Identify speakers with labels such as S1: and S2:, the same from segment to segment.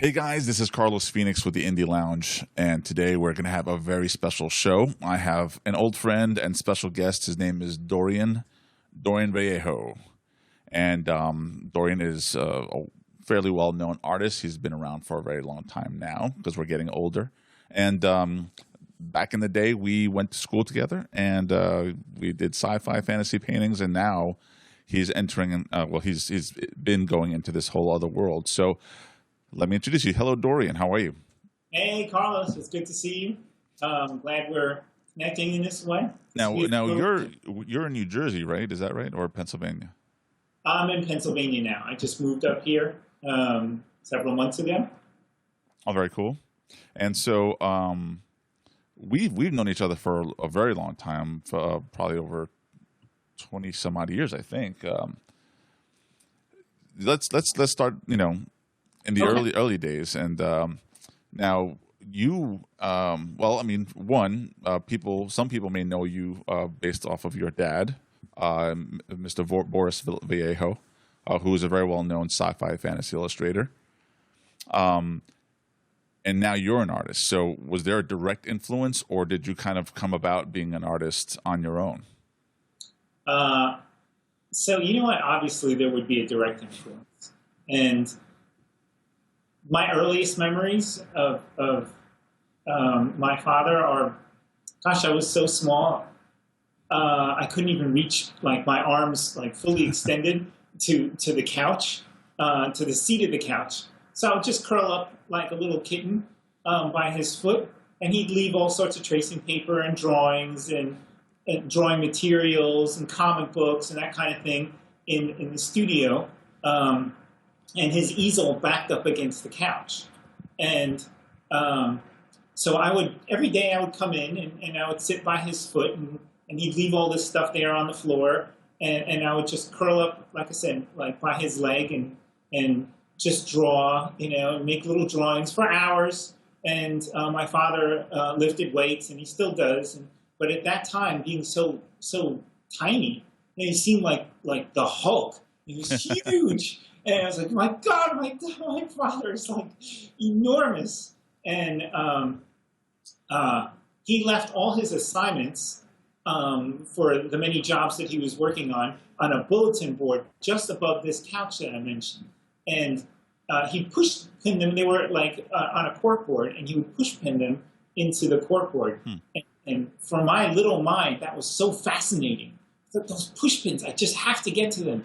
S1: Hey guys, this is Carlos Phoenix with the Indie Lounge, and today we're going to have a very special show. I have an old friend and special guest. His name is Dorian Vallejo, and Dorian is a fairly well-known artist. He's been around for a very long time now because we're getting older. And back in the day, we went to school together, and we did sci-fi fantasy paintings, and now he's entering. He's been going into this whole other world. So. Let me introduce you. Hello, Dorian. How are you?
S2: Hey, Carlos. It's good to see you. Glad we're connecting in this way.
S1: Now you're in New Jersey, right? Is that right, or Pennsylvania?
S2: I'm in Pennsylvania now. I just moved up here several months ago.
S1: Oh, very cool. And so we've known each other for a very long time, for, probably over 20 some odd years, I think. Let's start. In the early days, and now you, some people may know you based off of your dad, Mr. Boris Vallejo, who is a very well-known sci-fi fantasy illustrator. And now you're an artist. So was there a direct influence, or did you kind of come about being an artist on your own?
S2: So you know what? Obviously, there would be a direct influence, and my earliest memories of my father are, gosh, I was so small. I couldn't even reach like my arms like fully extended to the couch, to the seat of the couch. So I would just curl up like a little kitten by his foot, and he'd leave all sorts of tracing paper and drawings and drawing materials and comic books and that kind of thing in the studio. And his easel backed up against the couch. And so every day I would come in and I would sit by his foot and he'd leave all this stuff there on the floor. And I would just curl up, like I said, like by his leg and just draw, and make little drawings for hours. And my father lifted weights, and he still does. But at that time, being so tiny, he seemed like the Hulk. He was huge. And I was like, my God, my father is like enormous. And he left all his assignments for the many jobs that he was working on a bulletin board just above this couch that I mentioned. And he pinned them. They were like on a corkboard, and he would push pin them into the corkboard. And for my little mind, that was so fascinating. Those push pins, I just have to get to them.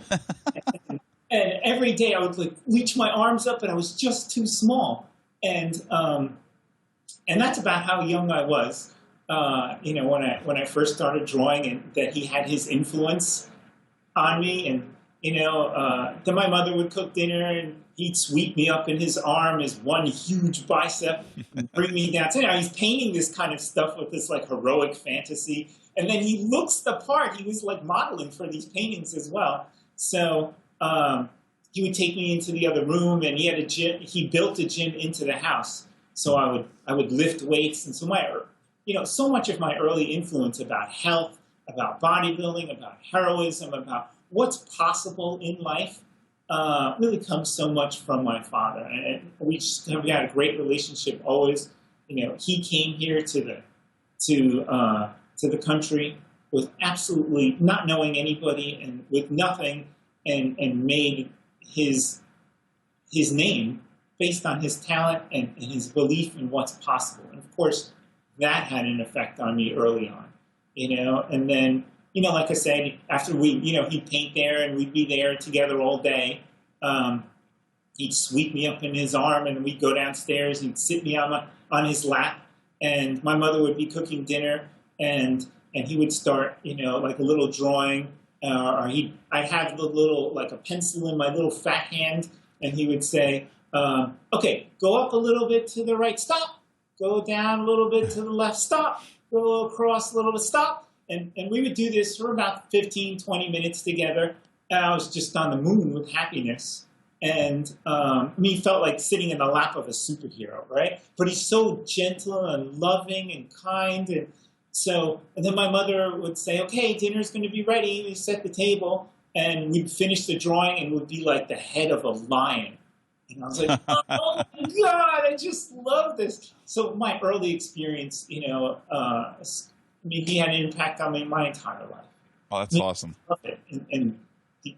S2: And every day I would like reach my arms up, and I was just too small. And that's about how young I was, when I first started drawing, and that he had his influence on me. And then my mother would cook dinner, and he'd sweep me up in his arm as one huge bicep and bring me down. So he's painting this kind of stuff with this like heroic fantasy, and then he looks the part. He was like modeling for these paintings as well. So. He would take me into the other room, and he had a gym. He built a gym into the house, so I would lift weights, and so so much of my early influence about health, about bodybuilding, about heroism, about what's possible in life, really comes so much from my father, and we had a great relationship always. He came here to the country with absolutely not knowing anybody and with nothing. And made his name based on his talent and his belief in what's possible. And of course, that had an effect on me early on, And then, like I said, after he'd paint there and we'd be there together all day. He'd sweep me up in his arm, and we'd go downstairs and he'd sit me on his lap. And my mother would be cooking dinner, and he would start, like a little drawing. I'd have like a pencil in my little fat hand, and he would say, okay, go up a little bit to the right, stop. Go down a little bit to the left, stop. Go across a little bit, stop. And we would do this for about 15, 20 minutes together. And I was just on the moon with happiness. And me felt like sitting in the lap of a superhero, right? But he's so gentle and loving and kind, and then my mother would say, okay, dinner's going to be ready. We set the table, and we'd finish the drawing, and would be like the head of a lion. And I was like, oh my God, I just love this. So my early experience, I mean, he had an impact on me my entire life.
S1: Oh, that's awesome.
S2: I loved it. And the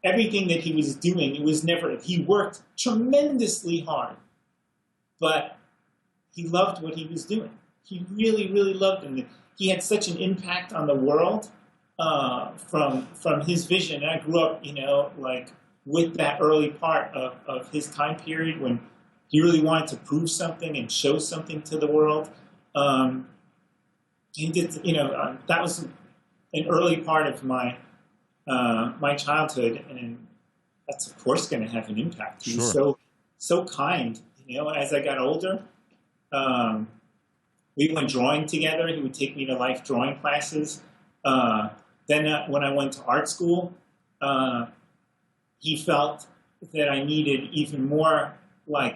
S2: everything that he was doing, he worked tremendously hard, but he loved what he was doing. He really, really loved it. He had such an impact on the world from his vision. And I grew up, with that early part of his time period when he really wanted to prove something and show something to the world. He did, that was an early part of my childhood, and that's of course going to have an impact. He was so kind. As I got older, we went drawing together. He would take me to life drawing classes. Then when I went to art school, he felt that I needed even more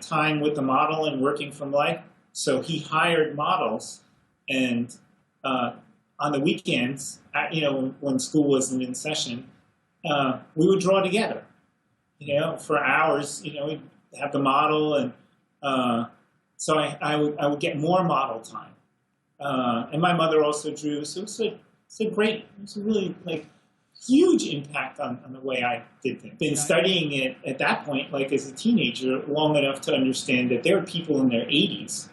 S2: time with the model and working from life. So he hired models, and on the weekends, when school wasn't in session, we would draw together, for hours. We'd have the model, and so I would get more model time. And my mother also drew, so it was a really huge impact on the way I did things. Been studying it at that point, as a teenager, long enough to understand that there are people in their 80s,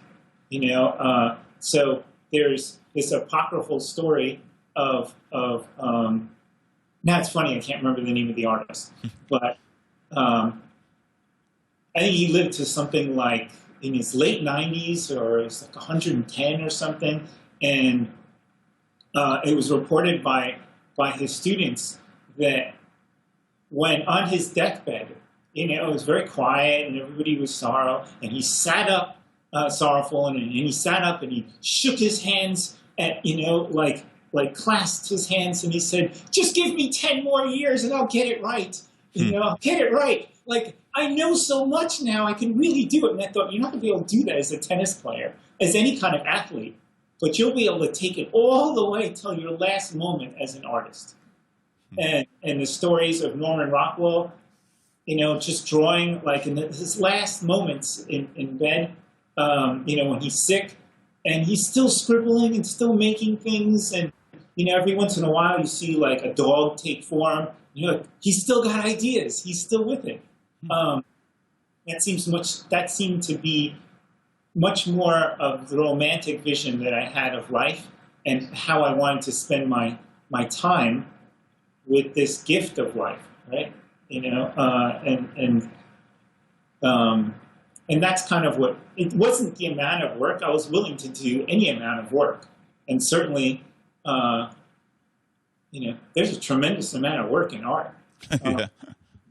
S2: so there's this apocryphal story of now it's funny, I can't remember the name of the artist, but I think he lived to something like in his late 90s, or it's 110 or something, and it was reported by his students that when on his deathbed, it was very quiet and everybody was sorrow, and he sat up, sorrowful, and he sat up and he shook his hands at, clasped his hands, and he said, "Just give me 10 more years and I'll get it right. I'll get it right. I know so much now, I can really do it." And I thought, you're not going to be able to do that as a tennis player, as any kind of athlete, but you'll be able to take it all the way till your last moment as an artist. And the stories of Norman Rockwell, just drawing, in his last moments in bed, when he's sick, and he's still scribbling and still making things. And, every once in a while you see a dog take form. He's still got ideas. He's still with it. That seemed to be much more of the romantic vision that I had of life and how I wanted to spend my time with this gift of life, right? And that's kind of what, it wasn't the amount of work. I was willing to do any amount of work. And certainly, there's a tremendous amount of work in art.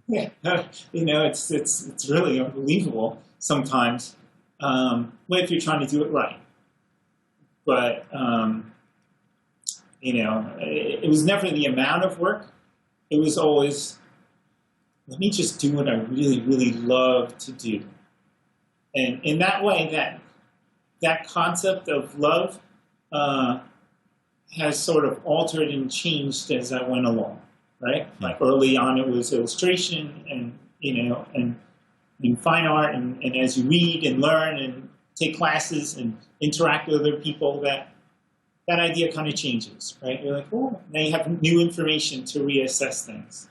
S2: Yeah. It's really unbelievable sometimes, if you're trying to do it right. But, it was never the amount of work. It was always, let me just do what I really, really love to do. And in that way, that concept of love has sort of altered and changed as I went along, right? Early on, it was illustration and in fine art, and as you read and learn and take classes and interact with other people, that idea kind of changes, right? You're like, oh, now you have new information to reassess things.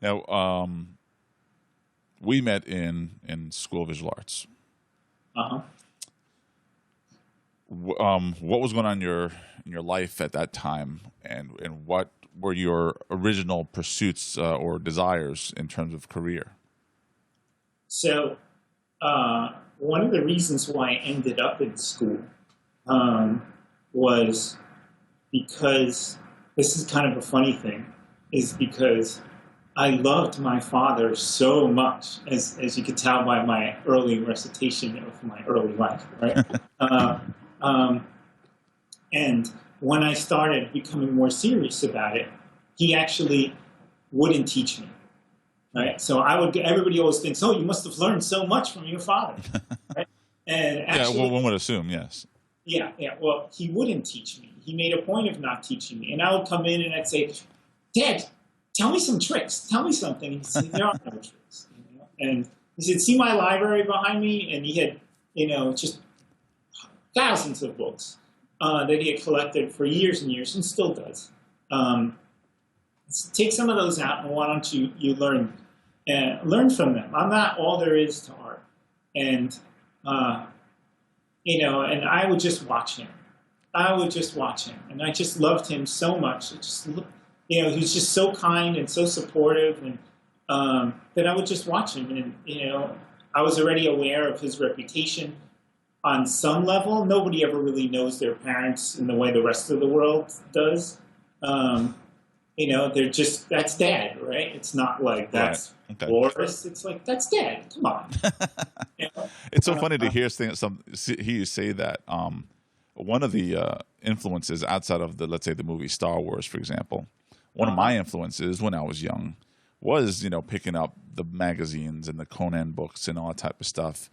S1: Now, we met in School of Visual Arts.
S2: Uh-huh.
S1: What was going on in your life at that time, and what were your original pursuits or desires in terms of career?
S2: So, one of the reasons why I ended up in school was because, this is kind of a funny thing, is because I loved my father so much, as you could tell by my early recitation of my early life, right? And when I started becoming more serious about it, he actually wouldn't teach me, right? So everybody always thinks, oh, you must have learned so much from your father, right? And actually,
S1: one would assume, yes.
S2: Yeah. Well, he wouldn't teach me. He made a point of not teaching me. And I would come in and I'd say, Dad, tell me some tricks. Tell me something. He said, there are no tricks. You know? And he said, see my library behind me? And he had, just thousands of books that he had collected for years and years and still does. Take some of those out, and why don't you learn from them? I'm not all there is to art. And, and I would just watch him. And I just loved him so much. He was just so kind and so supportive, and that I would just watch him. And, I was already aware of his reputation on some level. Nobody ever really knows their parents in the way the rest of the world does. They're just, that's dad, right? It's not like that's
S1: right. Okay.
S2: Boris. It's like, that's dad. Come on.
S1: It's so funny to hear you say that. One of the influences outside of let's say the movie Star Wars, for example, one of my influences when I was young was, picking up the magazines and the Conan books and all that type of stuff.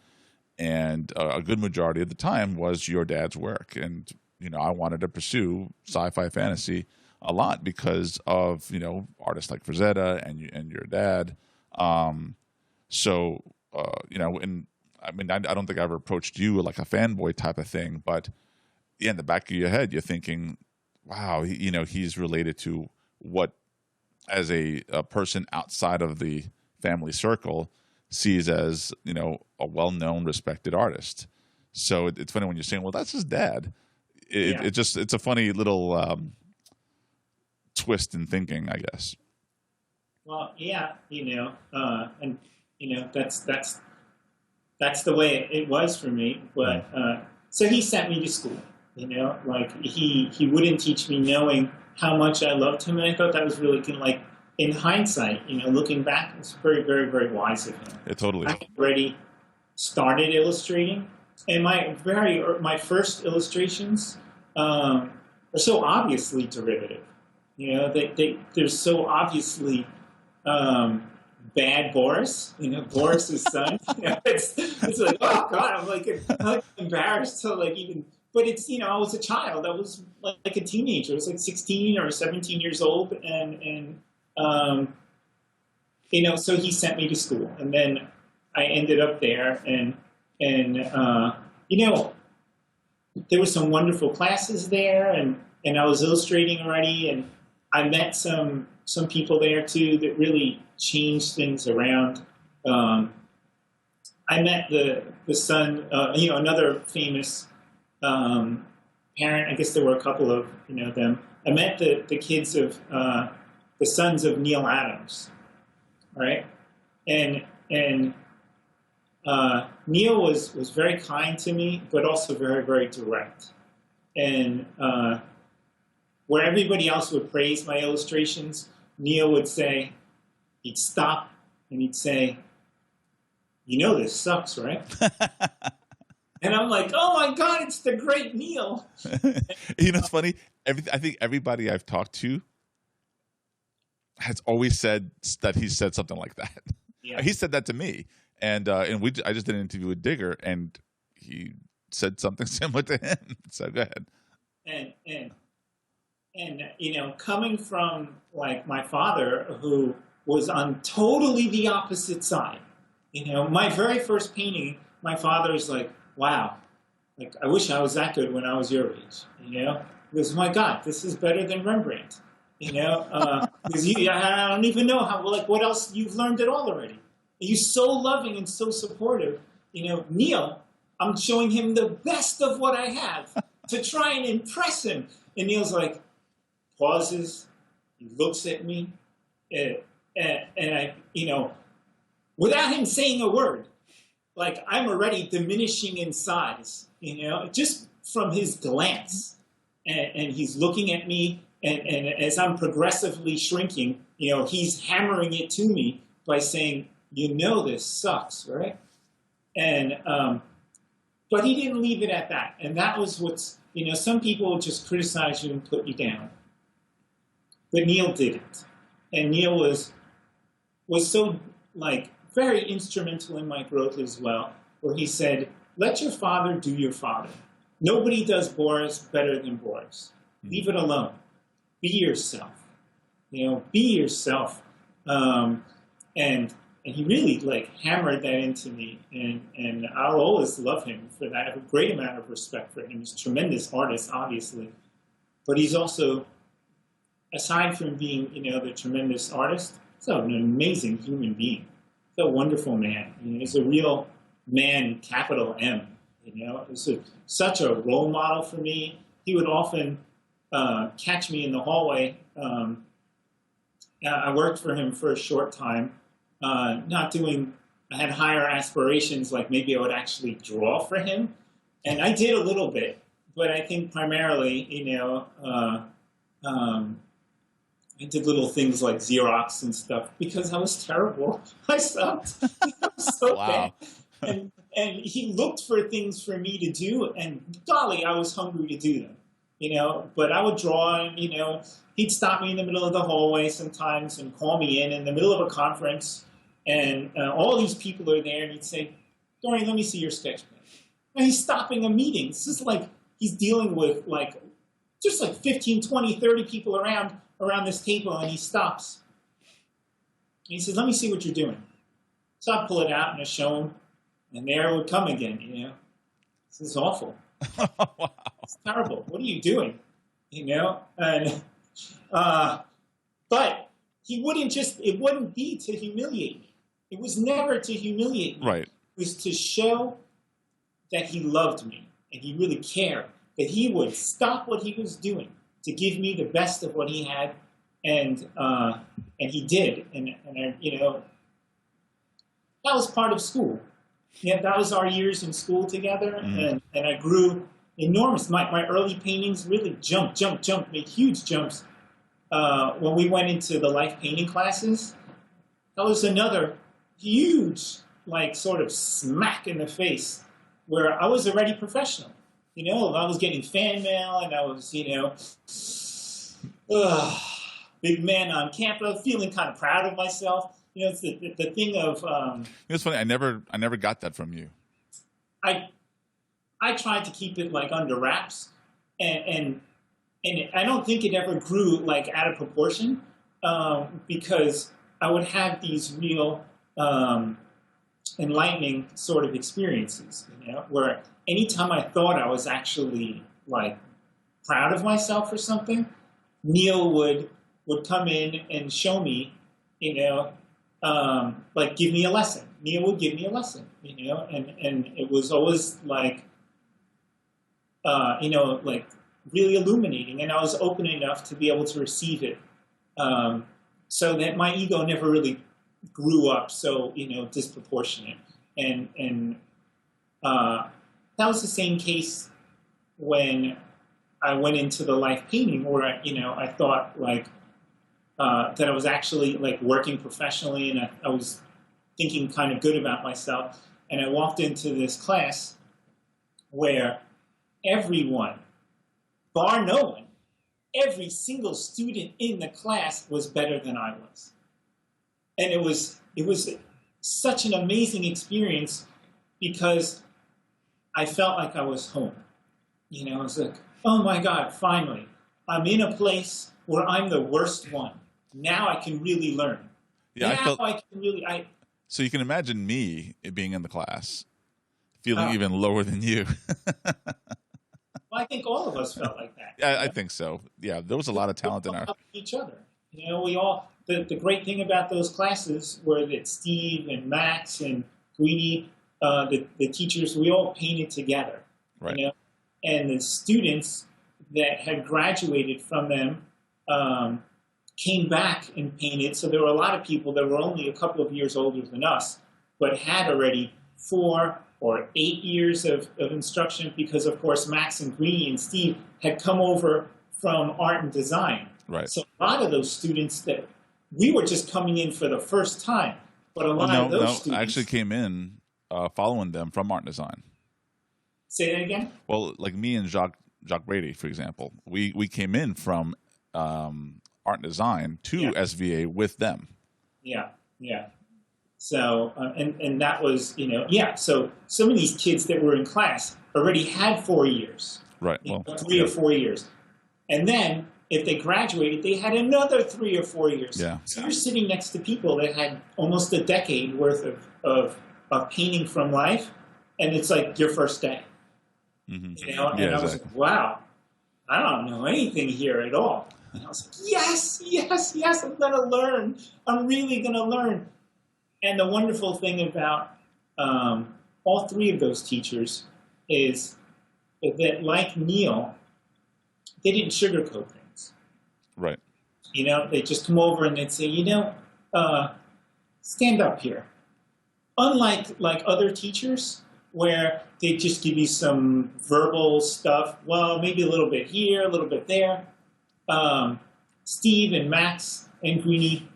S1: And a good majority of the time was your dad's work. And, I wanted to pursue sci-fi fantasy a lot because of, artists like Frazetta and your dad. And I mean, I don't think I ever approached you like a fanboy type of thing, but in the back of your head, you're thinking, wow, he's related to what, as a person outside of the family circle, sees as, a well-known, respected artist. So it's funny when you're saying, well, that's his dad. It's a funny little twist in thinking, I guess.
S2: Well, yeah, that's the way it was for me. But so he sent me to school. He wouldn't teach me knowing how much I loved him, and I thought that was really in hindsight, looking back, it's very, very, very wise of him.
S1: It totally is.
S2: I already started illustrating, and my first illustrations are so obviously derivative. They're so obviously bad Boris. Boris's son. It's like, oh God, I'm like embarrassed to even. But it's, I was a child. I was like a teenager. I was like 16 or 17 years old, and so he sent me to school, and then I ended up there, and there were some wonderful classes there, and I was illustrating already, and I met some people there too that really changed things around. I met the son, another famous parent. I guess there were a couple of them. I met the kids of the sons of Neil Adams, right? And Neil was very kind to me, but also very, very direct. And where everybody else would praise my illustrations, Neil would say, he'd stop and he'd say, this sucks, right? And I'm like, oh my God, it's the great Neil.
S1: It's funny. I think everybody I've talked to has always said that he said something like that. Yeah. He said that to me. And I just did an interview with Digger, and he said something similar to him. So go ahead.
S2: And coming from my father, who was on totally the opposite side. My very first painting, my father was like, wow, I wish I was that good when I was your age. He goes, my God, this is better than Rembrandt. Because I don't even know what else you've learned at all already. You're so loving and so supportive. Neil, I'm showing him the best of what I have to try and impress him. And Neil's like, pauses, he looks at me, and I, without him saying a word, I'm already diminishing in size, just from his glance. And he's looking at me, and as I'm progressively shrinking, he's hammering it to me by saying, this sucks, right? And, but he didn't leave it at that. And that was what's, some people just criticize you and put you down. But Neil didn't. And Neil was so, very instrumental in my growth as well, where he said, let your father do your father. Nobody does Boris better than Boris. Leave it alone. Be yourself. Be yourself. And he really like hammered that into me, and I'll always love him for that. I have a great amount of respect for him. He's a tremendous artist, obviously, but he's also, aside from being the tremendous artist, he's an amazing human being. He's a wonderful man. He's a real man, capital M. He's such a role model for me. He would often catch me in the hallway. I worked for him for a short time. I had higher aspirations, like maybe I would actually draw for him. And I did a little bit, but I think primarily, I did little things like Xerox and stuff because I was terrible. I sucked. I was so
S1: Wow.
S2: bad. And he looked for things for me to do, and golly, I was hungry to do them. But I would draw, and, he'd stop me in the middle of the hallway sometimes and call me in the middle of a conference, and all these people are there, and he'd say, Dorian, let me see your sketch pen. And he's stopping a meeting. This is like he's dealing with just 15, 20, 30 people around this table, and he stops. And he says, let me see what you're doing. So I pull it out, and I show him, and there it would come again, This is awful.
S1: Wow.
S2: It's terrible. What are you doing? And but he wouldn't it wouldn't be to humiliate me. It was never to humiliate me.
S1: Right.
S2: It was to show that he loved me and he really cared, that he would stop what he was doing to give me the best of what he had, and he did. And that was part of school. Yeah, that was our years in school together, and I grew enormous. My early paintings really jumped, made huge jumps. When we went into the life painting classes, that was another huge, sort of smack in the face, where I was already professional. I was getting fan mail, and I was, big man on campus, feeling kind of proud of myself. It's the thing of.
S1: It's funny. I never got that from you.
S2: I tried to keep it under wraps, and I don't think it ever grew out of proportion, because I would have these real enlightening sort of experiences, where anytime I thought I was actually proud of myself for something, Neil would come in and show me, give me a lesson. Neil would give me a lesson, and it was always really illuminating, and I was open enough to be able to receive it, so that my ego never really grew up so disproportionate, and that was the same case when I went into the life painting, where I thought that I was actually working professionally, and I was thinking kind of good about myself, and I walked into this class where everyone, bar no one, every single student in the class was better than I was. And it was such an amazing experience, because I felt like I was home. I was like, oh my God, finally, I'm in a place where I'm the worst one. Now I can really learn.
S1: Yeah,
S2: I
S1: So you can imagine me being in the class, feeling even lower than you.
S2: Well, I think all of us felt like that.
S1: Yeah, I think so. Yeah, there was a lot of talent in our
S2: each other. We all. The great thing about those classes were that Steve and Max and Guidi, the teachers, we all painted together.
S1: Right.
S2: And the students that had graduated from them came back and painted. So there were a lot of people that were only a couple of years older than us, but had already 4 or 8 years of instruction, because, of course, Max and Greeny and Steve had come over from art and design.
S1: Right.
S2: So a lot of those students that we were just coming in for the first time, but a lot of those students...
S1: I actually came in following them from art and design.
S2: Say that again?
S1: Well, me and Jacques Brady, for example, we came in from art and design to SVA with them. Yeah.
S2: So, and that was, so some of these kids that were in class already had 4 years.
S1: Right.
S2: 3 or 4 years. And then if they graduated, they had another 3 or 4 years.
S1: Yeah.
S2: So you're sitting next to people that had almost a decade worth of painting from life, and it's like your first day.
S1: Mm-hmm.
S2: You know, and I was like, wow, I don't know anything here at all. And I was like, yes, I'm going to learn. I'm really going to learn. And the wonderful thing about all three of those teachers is that, like Neil, they didn't sugarcoat things.
S1: Right.
S2: You know, they just come over and they'd say, stand up here. Unlike like other teachers, where they just give you some verbal stuff, well, maybe a little bit here, a little bit there. Steve and Max and Greenie,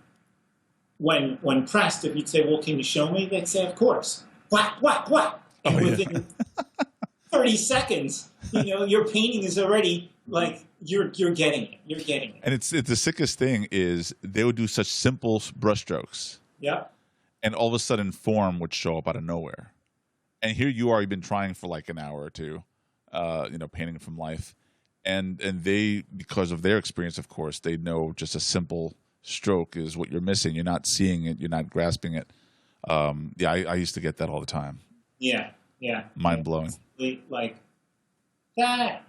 S2: when pressed, if you'd say, well, can you show me? They'd say, of course. Whack, whack, whack. And within 30 seconds, your painting is already like, you're getting it. You're getting it.
S1: And it's the sickest thing is they would do such simple brushstrokes.
S2: Yeah.
S1: And all of a sudden form would show up out of nowhere. And here you are, you've been trying for like an hour or two, painting from life. And they, because of their experience, of course, they know just a simple stroke is what you're missing. You're not seeing it. You're not grasping it. I used to get that all the time.
S2: Yeah.
S1: Mind blowing.
S2: Like that,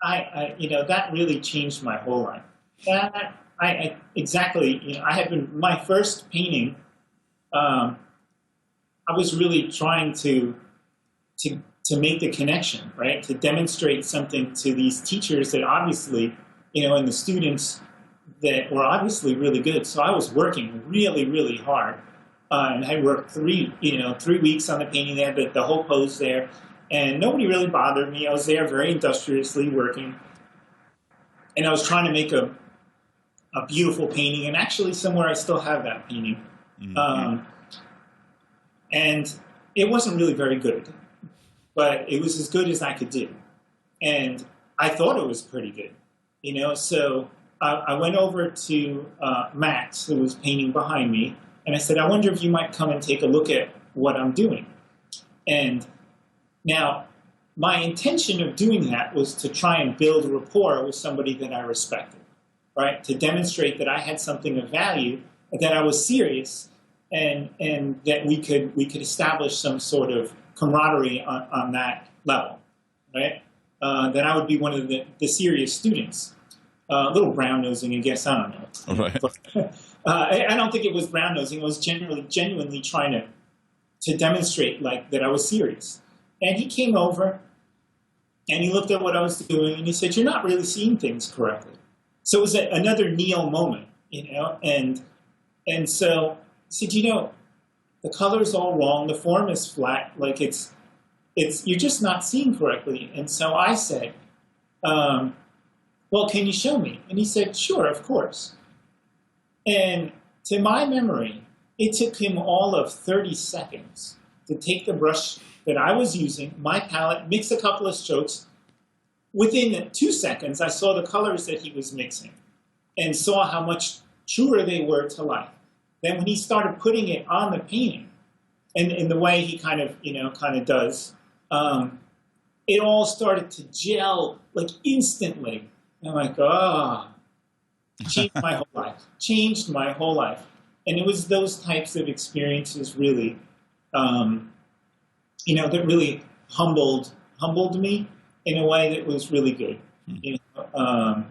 S2: that really changed my whole life. That, I had been, my first painting, I was really trying to make the connection, right? To demonstrate something to these teachers that obviously, and the students that were obviously really good. So I was working really, really hard. And I worked 3 weeks on the painting. They had the whole pose there. And nobody really bothered me. I was there very industriously working. And I was trying to make a beautiful painting. And actually somewhere I still have that painting. Mm-hmm. And it wasn't really very good. But it was as good as I could do. And I thought it was pretty good. So I went over to Max, who was painting behind me. And I said, I wonder if you might come and take a look at what I'm doing. And now, my intention of doing that was to try and build rapport with somebody that I respected, right? To demonstrate that I had something of value, that I was serious, and that we could establish some sort of camaraderie on that level, right? That I would be one of the serious students. A little brown-nosing, I guess, I don't know.
S1: Right.
S2: But, I don't think it was brown-nosing. It was genuinely trying to demonstrate like that I was serious. And he came over, and he looked at what I was doing, and he said, you're not really seeing things correctly. So it was another Neil moment, and so he said, the color's all wrong, the form is flat, like it's you're just not seeing correctly. And so I said, well, can you show me? And he said, sure, of course. And to my memory, it took him all of 30 seconds to take the brush that I was using, my palette, mix a couple of strokes. Within 2 seconds, I saw the colors that he was mixing and saw how much truer they were to life. Then when he started putting it on the painting, and in the way he kind of does, it all started to gel like instantly. And I'm like, changed my whole life. And it was those types of experiences really, that really humbled me in a way that was really good. To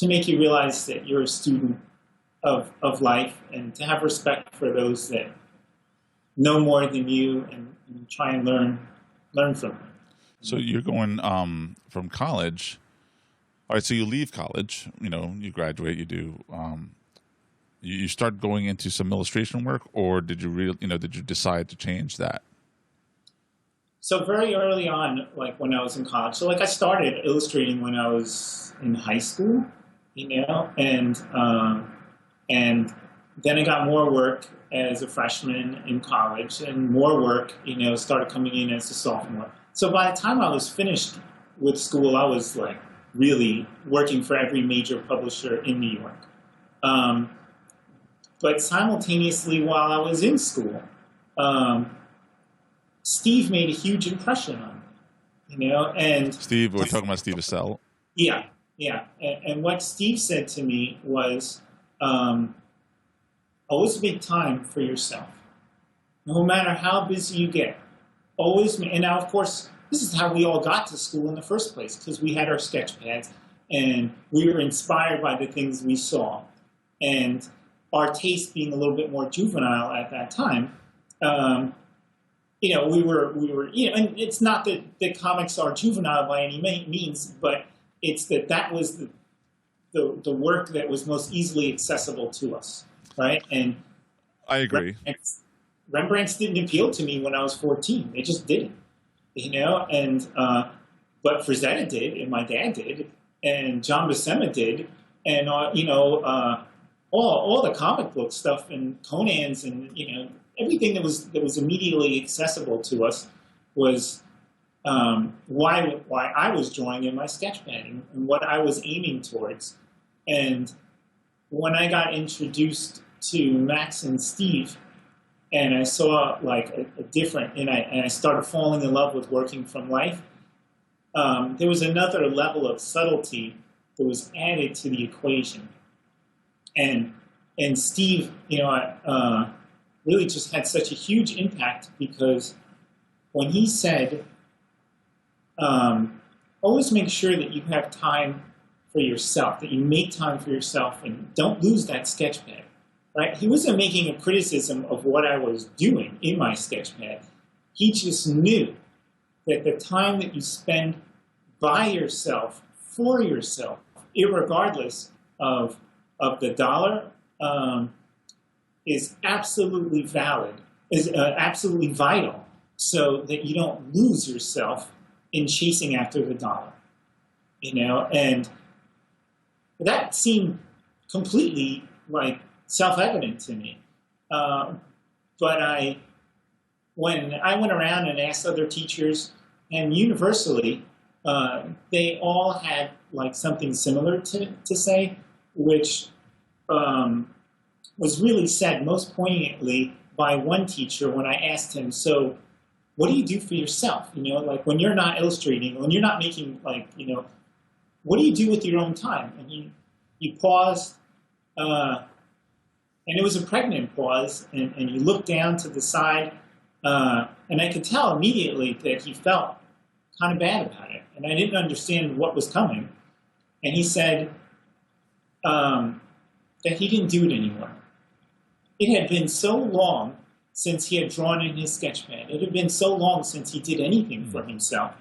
S2: make you realize that you're a student of life, and to have respect for those that know more than you, and try and learn from them.
S1: So you're going from college. All right, so you leave college, you graduate, you do, you start going into some illustration work, or did you did you decide to change that?
S2: So very early on, like when I was in college, so like I started illustrating when I was in high school, and then I got more work as a freshman in college, and more work, started coming in as a sophomore. So by the time I was finished with school, I was like really working for every major publisher in New York. But simultaneously, while I was in school, Steve made a huge impression on me, and
S1: Steve, we're talking about Steve Esai.
S2: Yeah. Yeah. And what Steve said to me was, always make time for yourself. No matter how busy you get, always. And now, of course, this is how we all got to school in the first place, because we had our sketch pads and we were inspired by the things we saw. And our taste being a little bit more juvenile at that time, we were, and it's not that the comics are juvenile by any means, but it's that was the work that was most easily accessible to us, right? And
S1: I agree.
S2: Rembrandt's didn't appeal to me when I was 14. It just didn't, and but Frazetta did, and my dad did, and John Buscema did, and all the comic book stuff and Conan's and everything that was immediately accessible to us was why I was drawing in my sketchpad and what I was aiming towards. And when I got introduced to Max and Steve, and I saw like a different, and I started falling in love with working from life, there was another level of subtlety that was added to the equation. And Steve, really just had such a huge impact, because when he said, always make sure that you have time for yourself, that you make time for yourself and don't lose that sketchpad, right? He wasn't making a criticism of what I was doing in my sketchpad. He just knew that the time that you spend by yourself, for yourself, irregardless of the dollar, is absolutely valid, is absolutely vital, so that you don't lose yourself in chasing after the dollar, and that seemed completely like self-evident to me. But when I went around and asked other teachers, and universally, they all had like something similar to say, which was really said most poignantly by one teacher when I asked him, so what do you do for yourself? Like when you're not illustrating, when you're not making what do you do with your own time? And he paused, and it was a pregnant pause, and he looked down to the side, and I could tell immediately that he felt kind of bad about it, and I didn't understand what was coming. And he said that he didn't do it anymore. It had been so long since he had drawn in his sketchpad. It had been so long since he did anything for himself.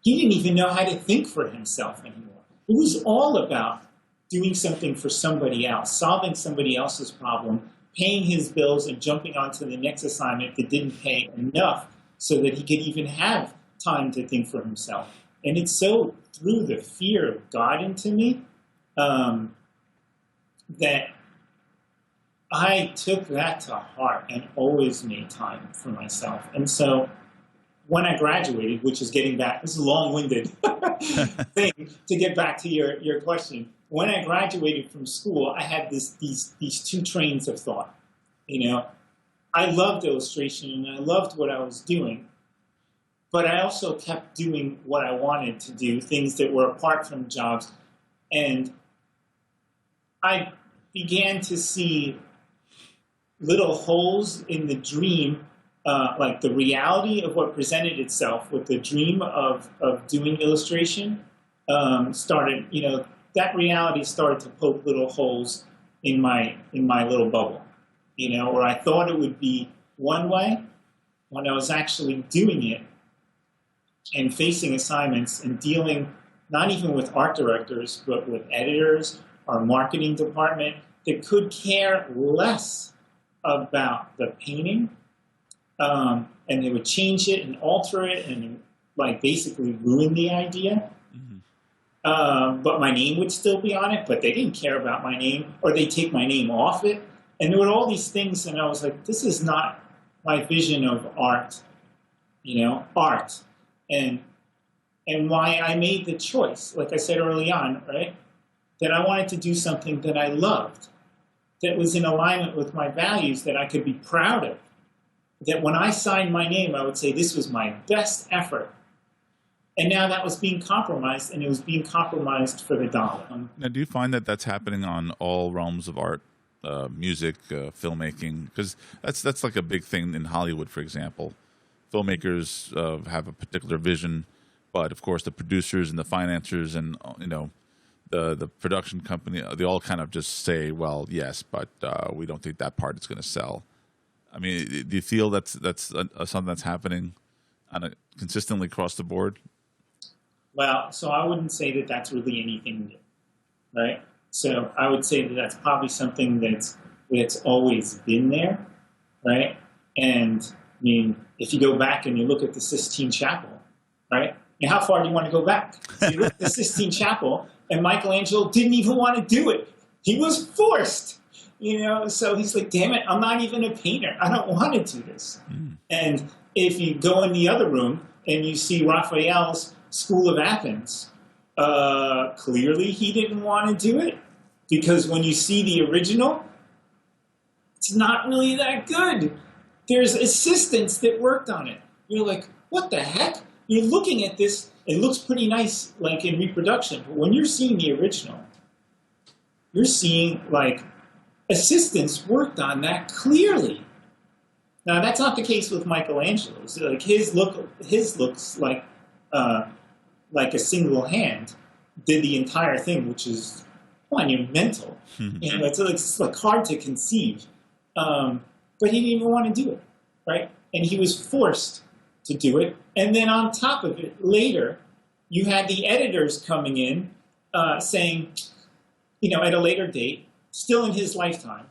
S2: He didn't even know how to think for himself anymore. It was all about doing something for somebody else, solving somebody else's problem, paying his bills, and jumping onto the next assignment that didn't pay enough so that he could even have time to think for himself. And it so threw the fear of God into me that I took that to heart and always made time for myself. And so when I graduated, which is getting back, this is a long-winded thing to get back to your question. When I graduated from school, I had these two trains of thought. I loved illustration and I loved what I was doing, but I also kept doing what I wanted to do, things that were apart from jobs. And I began to see little holes in the dream, like the reality of what presented itself with the dream of doing illustration started, that reality started to poke little holes in my little bubble, where I thought it would be one way when I was actually doing it and facing assignments and dealing not even with art directors, but with editors, our marketing department that could care less about the painting, and they would change it and alter it and like basically ruin the idea. But my name would still be on it, but they didn't care about my name, or they take my name off it. And there were all these things, and I was like, this is not my vision of art, art. And why I made the choice, like I said early on, right, that I wanted to do something that I loved, that was in alignment with my values, that I could be proud of, that when I signed my name, I would say this was my best effort. And now that was being compromised, and it was being compromised for the dollar.
S1: Now, do you find that that's happening on all realms of art, music, filmmaking? Because that's like a big thing in Hollywood, for example. Filmmakers have a particular vision, but of course the producers and the financiers and the production company, they all kind of just say, well, yes, but we don't think that part is going to sell. I mean, do you feel that's something that's happening consistently across the board?
S2: Well, so I wouldn't say that that's really anything new, right? So I would say that that's probably something that's always been there, right? And I mean, if you go back and you look at the Sistine Chapel, right? And how far do you want to go back? So you look at the Sistine Chapel, and Michelangelo didn't even want to do it. He was forced, So he's like, damn it, I'm not even a painter. I don't want to do this. And if you go in the other room and you see Raphael's School of Athens, clearly he didn't want to do it, because when you see the original, it's not really that good. There's assistants that worked on it. You're like, what the heck? You're looking at this, it looks pretty nice, like in reproduction, but when you're seeing the original, you're seeing like assistants worked on that clearly. Now that's not the case with Michelangelo. So, like his looks like a single hand did the entire thing, which is monumental. It's like hard to conceive. But he didn't even want to do it, right? And he was forced to do it. And then on top of it, later, you had the editors coming in saying, at a later date, still in his lifetime,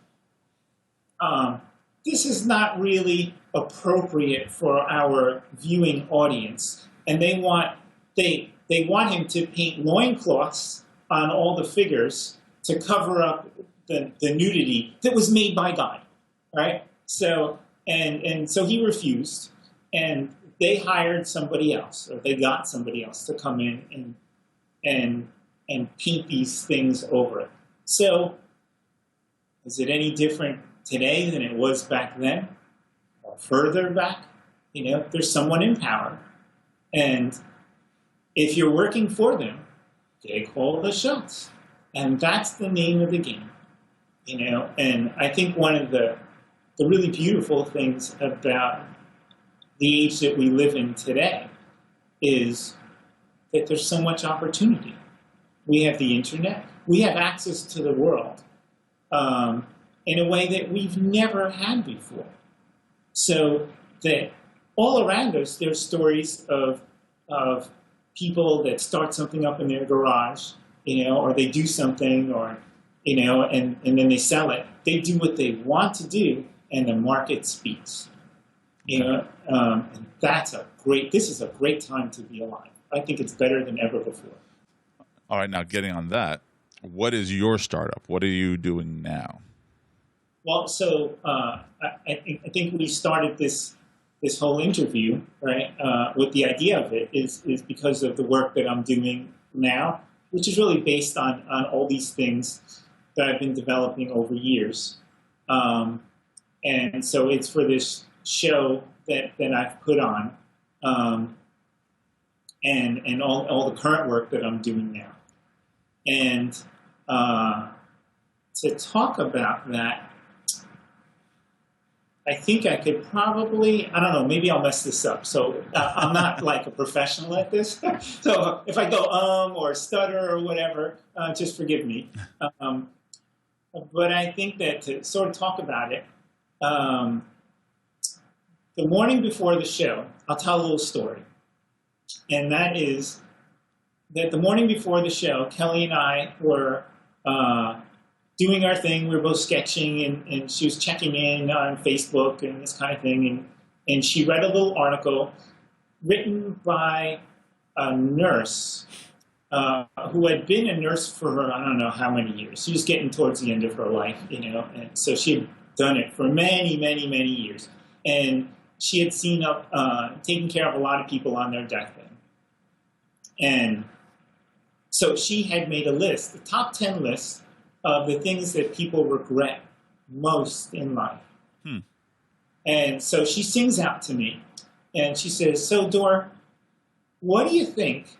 S2: this is not really appropriate for our viewing audience. And they want him to paint loincloths on all the figures to cover up the nudity that was made by God, right? So so he refused, and they hired somebody else, or they got somebody else to come in and paint these things over it. So is it any different today than it was back then, or further back? There's someone in power, and if you're working for them, they call the shots. And that's the name of the game, And I think one of the really beautiful things about the age that we live in today is that there's so much opportunity. We have the internet. We have access to the world in a way that we've never had before. So that all around us, there's stories of people that start something up in their garage, or they do something, or, and then they sell it. They do what they want to do, and the market speaks. And this is a great time to be alive. I think it's better than ever before.
S1: All right, now getting on that, what is your startup? What are you doing now?
S2: Well, so I think we started this whole interview, right, with the idea of it is because of the work that I'm doing now, which is really based on all these things that I've been developing over years. And so it's for this show that I've put on, and all the current work that I'm doing now. And to talk about that, I think I could probably, I don't know, maybe I'll mess this up. So I'm not like a professional at this. So if I go or stutter or whatever, just forgive me. But I think that to sort of talk about it, the morning before the show, I'll tell a little story. And that is that the morning before the show, Kelly and I were doing our thing. We were both sketching, and she was checking in on Facebook and this kind of thing. And she read a little article written by a nurse who had been a nurse for, I don't know how many years. She was getting towards the end of her life, and so she had done it for many, many, many years. And she had taken care of a lot of people on their deathbed. And so she had made a list, the top 10 list of the things that people regret most in life. And so she sings out to me, and she says, "So, Dor, what do you think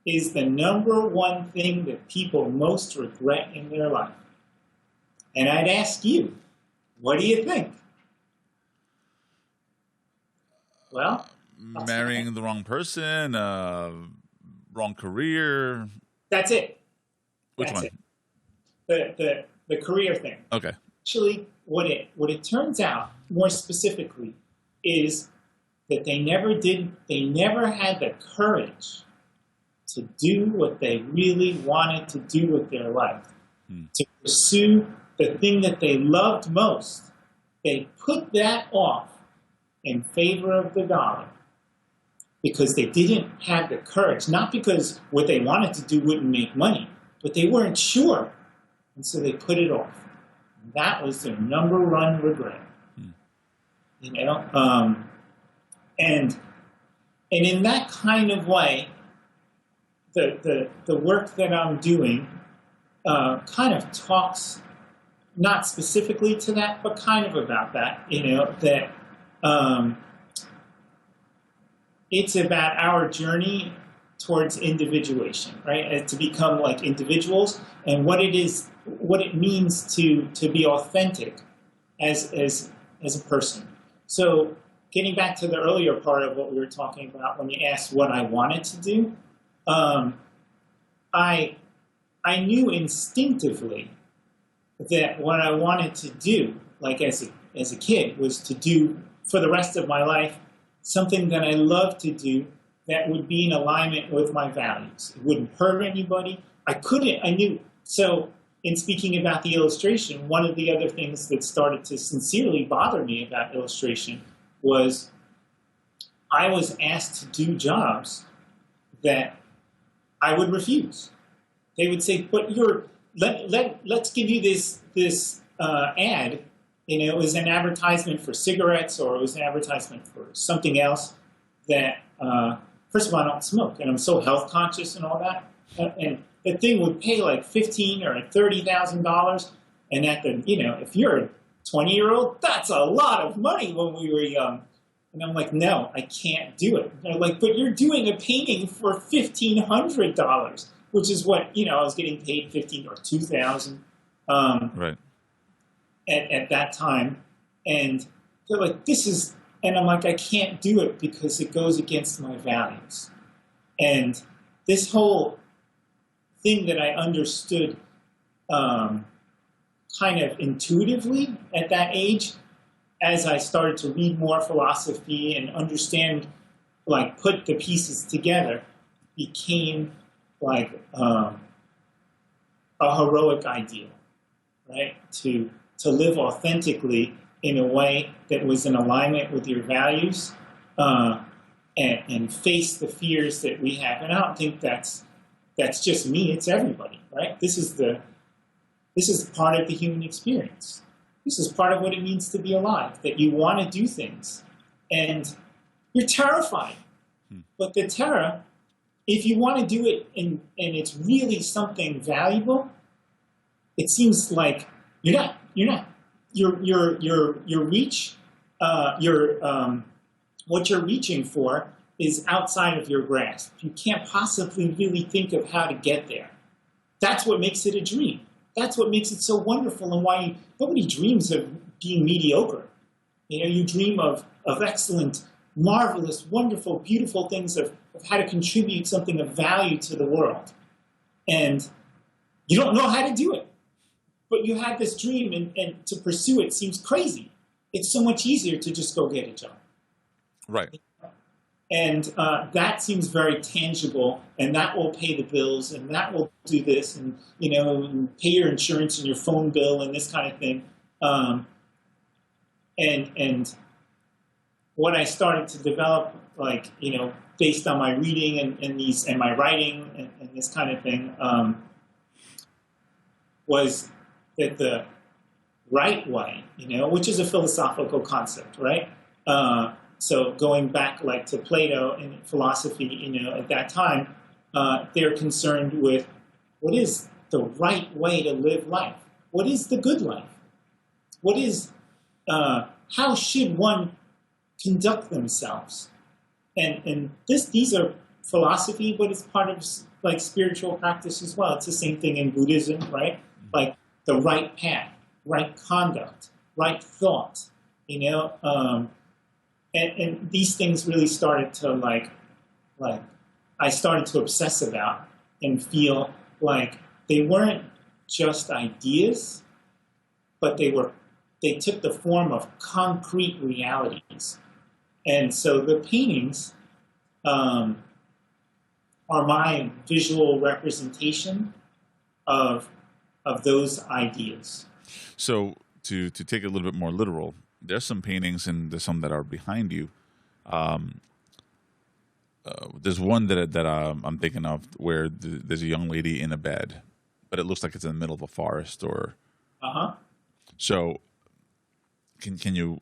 S2: is the number one thing that people most regret in their life? And I'd ask you, what do you think? Well,
S1: marrying the wrong person, wrong career.
S2: That's it.
S1: Which
S2: That's
S1: one?
S2: it. The career thing.
S1: Okay.
S2: Actually, what it turns out more specifically is that they never had the courage to do what they really wanted to do with their life, to pursue the thing that they loved most. They put that off in favor of the dollar because they didn't have the courage, not because what they wanted to do wouldn't make money, but they weren't sure, and so they put it off. And that was their number one regret. You know, and in that kind of way, the work that I'm doing kind of talks not specifically to that, but kind of about that. You know, that it's about our journey towards individuation, right? To become like individuals, and what it means to be authentic as a person. So getting back to the earlier part of what we were talking about when you asked what I wanted to do, I knew instinctively that what I wanted to do, like as a kid, was to do for the rest of my life something that I loved to do that would be in alignment with my values. It wouldn't hurt anybody. I knew. So in speaking about the illustration, one of the other things that started to sincerely bother me about illustration was I was asked to do jobs that I would refuse. They would say, but let's give you this ad. You know, it was an advertisement for cigarettes, or it was an advertisement for something else that, first of all, I don't smoke, and I'm so health conscious and all that. And the thing would pay like $15,000 or $30,000, and if you're a 20-year-old, that's a lot of money when we were young. And I'm like, no, I can't do it. And they're like, but you're doing a painting for $1,500, which is what I was getting paid $15,000 or $2,000.
S1: Right.
S2: At that time, and they're like, and I'm like, I can't do it because it goes against my values. And this whole thing that I understood kind of intuitively at that age, as I started to read more philosophy and understand, like put the pieces together, became like a heroic ideal, right? To live authentically in a way that was in alignment with your values, and face the fears that we have. And I don't think that's just me; it's everybody, right? This is part of the human experience. This is part of what it means to be alive. That you want to do things, and you're terrified. But the terror, if you want to do it and it's really something valuable, it seems like you're not. Your reach, what you're reaching for is outside of your grasp. You can't possibly really think of how to get there. That's what makes it a dream. That's what makes it so wonderful, and why nobody dreams of being mediocre. You dream of excellent, marvelous, wonderful, beautiful things of how to contribute something of value to the world. And you don't know how to do it. But you have this dream, and to pursue it seems crazy. It's so much easier to just go get a job.
S1: Right.
S2: And that seems very tangible, and that will pay the bills, and that will do this, and pay your insurance and your phone bill and this kind of thing. And what I started to develop, based on my reading and my writing and this kind of thing, was that the right way, which is a philosophical concept, right? So going back to Plato and philosophy, at that time, they're concerned with what is the right way to live life? What is the good life? What is, how should one conduct themselves? And these are philosophy, but it's part of like spiritual practice as well. It's the same thing in Buddhism, right? Like the right path, right conduct, right thought, you know. And these things really started to like I started to obsess about and feel like they weren't just ideas, but they took the form of concrete realities. And so the paintings are my visual representation of those ideas.
S1: So to take it a little bit more literal, there's some paintings and there's some that are behind you. There's one that I'm thinking of where there's a young lady in a bed, but it looks like it's in the middle of a forest. Or so can you?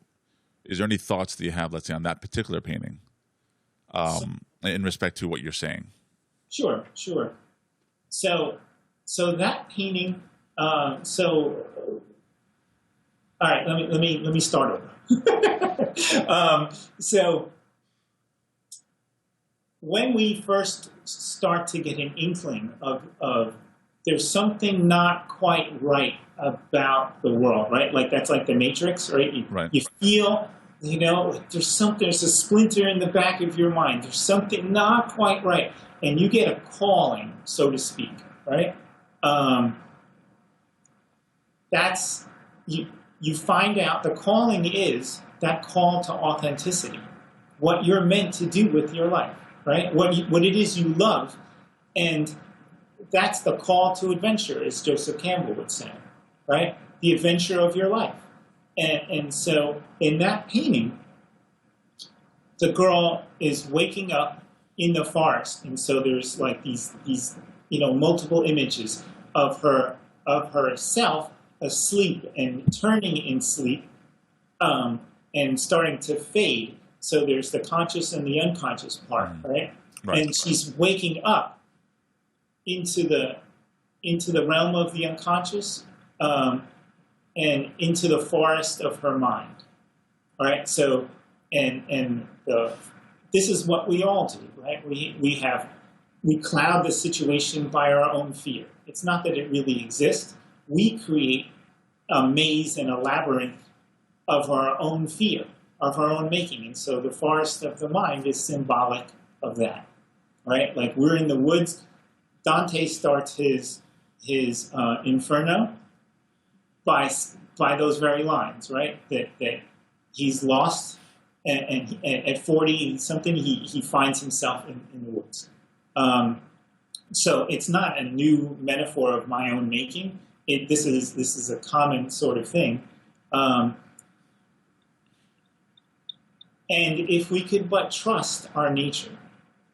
S1: Is there any thoughts that you have, let's say, on that particular painting, in respect to what you're saying?
S2: Sure. So that painting. All right. Let me start over. So when we first start to get an inkling of there's something not quite right about the world, right? Like that's like the Matrix, right? You feel, you know, there's a splinter in the back of your mind. There's something not quite right. And you get a calling, so to speak, right? You find out the calling is that call to authenticity, what you're meant to do with your life, right? What it is you love, and that's the call to adventure, as Joseph Campbell would say, right? The adventure of your life. And so in that painting, the girl is waking up in the forest, and so there's like these you know, multiple images of herself asleep and turning in sleep, and starting to fade. So there's the conscious and the unconscious part, right? And she's waking up into the realm of the unconscious, and into the forest of her mind. All right. So this is what we all do, right? We cloud the situation by our own fear. It's not that it really exists. We create a maze and a labyrinth of our own fear, of our own making. And so the forest of the mind is symbolic of that, right? Like we're in the woods. Dante starts his Inferno by those very lines, right? That he's lost, and at 40 something he finds himself in the woods. So it's not a new metaphor of my own making. This is a common sort of thing. And if we could but trust our nature,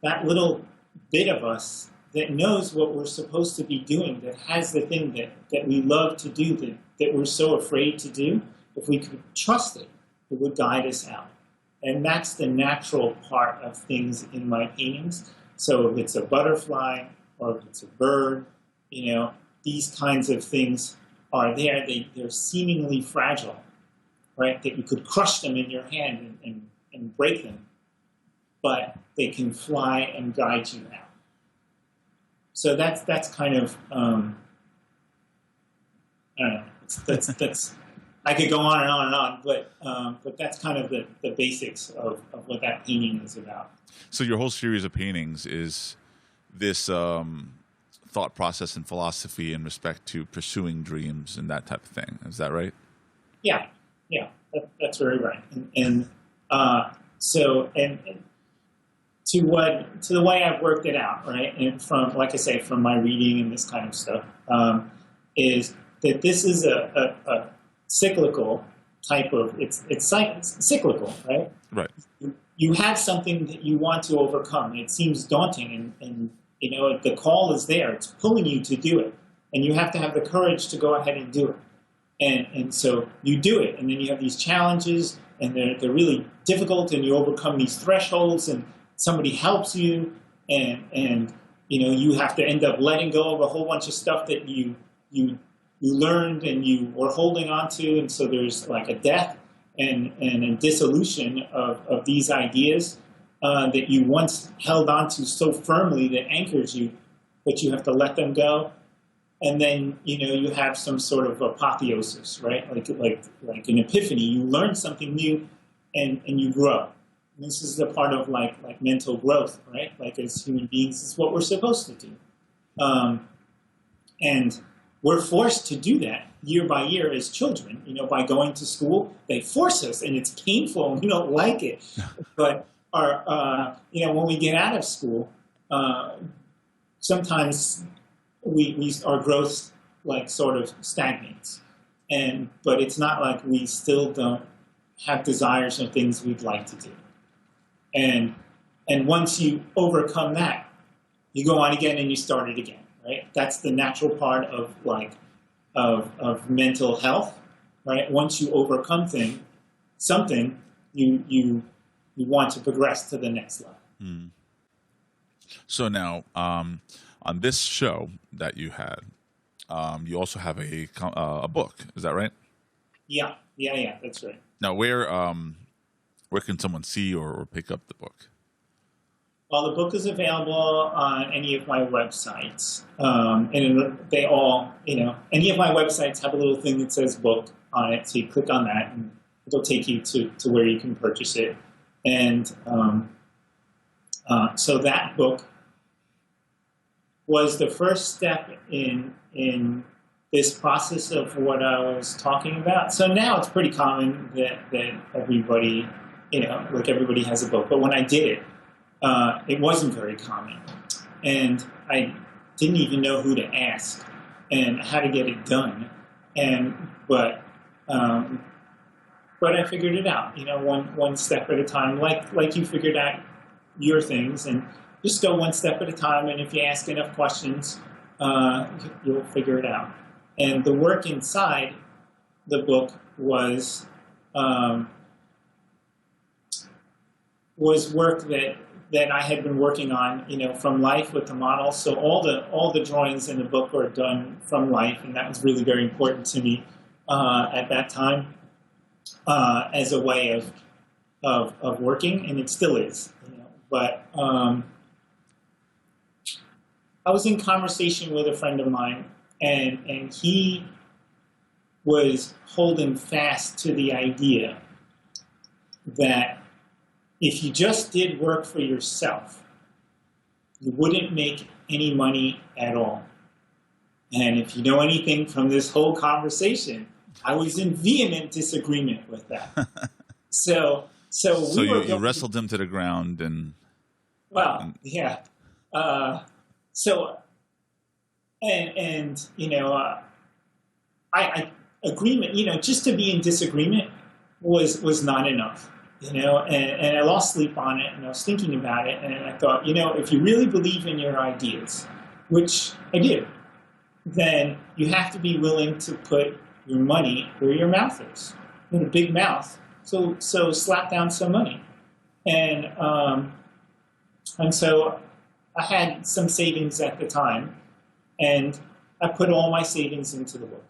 S2: that little bit of us that knows what we're supposed to be doing, that has the thing that we love to do, that we're so afraid to do, if we could trust it, it would guide us out. And that's the natural part of things in my paintings. So if it's a butterfly or if it's a bird, you know, these kinds of things are there. They're seemingly fragile, right? That you could crush them in your hand and break them, but they can fly and guide you out. So that's kind of I don't know. That's I could go on and on and on, but that's kind of the basics of what that painting is about.
S1: So your whole series of paintings is this thought process and philosophy in respect to pursuing dreams and that type of thing. Is that right?
S2: Yeah, that's very right. And to the way I've worked it out, right, and from, like I say, from my reading and this kind of stuff, is that this is a cyclical type of it's cyclical, right?
S1: Right.
S2: You have something that you want to overcome. It seems daunting, and you know the call is there. It's pulling you to do it, and you have to have the courage to go ahead and do it. And so you do it, and then you have these challenges, and they're really difficult, and you overcome these thresholds, and somebody helps you, and you know you have to end up letting go of a whole bunch of stuff that you learned and you were holding on to, and so there's like a death and a dissolution of these ideas, that you once held onto so firmly that anchors you, but you have to let them go. And then, you have some sort of apotheosis, right? Like an epiphany. You learn something new and you grow. And this is a part of like mental growth, right? Like as human beings, it's what we're supposed to do. And we're forced to do that year by year as children, by going to school. They force us, and it's painful, and we don't like it. But when we get out of school, sometimes our growth sort of stagnates, but it's not like we still don't have desires and things we'd like to do. And once you overcome that, you go on again and you start it again, right? That's the natural part of of mental health, right? Once you overcome something, you want to progress to the next level.
S1: Mm. So now, on this show that you had, you also have a book. Is that right?
S2: Yeah, that's right.
S1: Now, where can someone see or pick up the book?
S2: Well, the book is available on any of my websites, and they all, any of my websites have a little thing that says book on it. So you click on that, and it'll take you to where you can purchase it. And so that book was the first step in this process of what I was talking about. So now it's pretty common that everybody, everybody has a book. But when I did it, it wasn't very common. And I didn't even know who to ask and how to get it done. But I figured it out, one step at a time, like you figured out your things, and just go one step at a time. And if you ask enough questions, you'll figure it out. And the work inside the book was work that I had been working on, from life with the models. So all the drawings in the book were done from life, and that was really very important to me at that time as a way of working, and it still is. But I was in conversation with a friend of mine, and he was holding fast to the idea that if you just did work for yourself, you wouldn't make any money at all. And if you know anything from this whole conversation, I was in vehement disagreement with that. So you
S1: wrestled him to the ground
S2: yeah. I agreement, just to be in disagreement was not enough, and I lost sleep on it, and I was thinking about it, and I thought, if you really believe in your ideas, which I do, then you have to be willing to put your money where your mouth is. You have a big mouth, so slap down some money. And so I had some savings at the time, and I put all my savings into the book.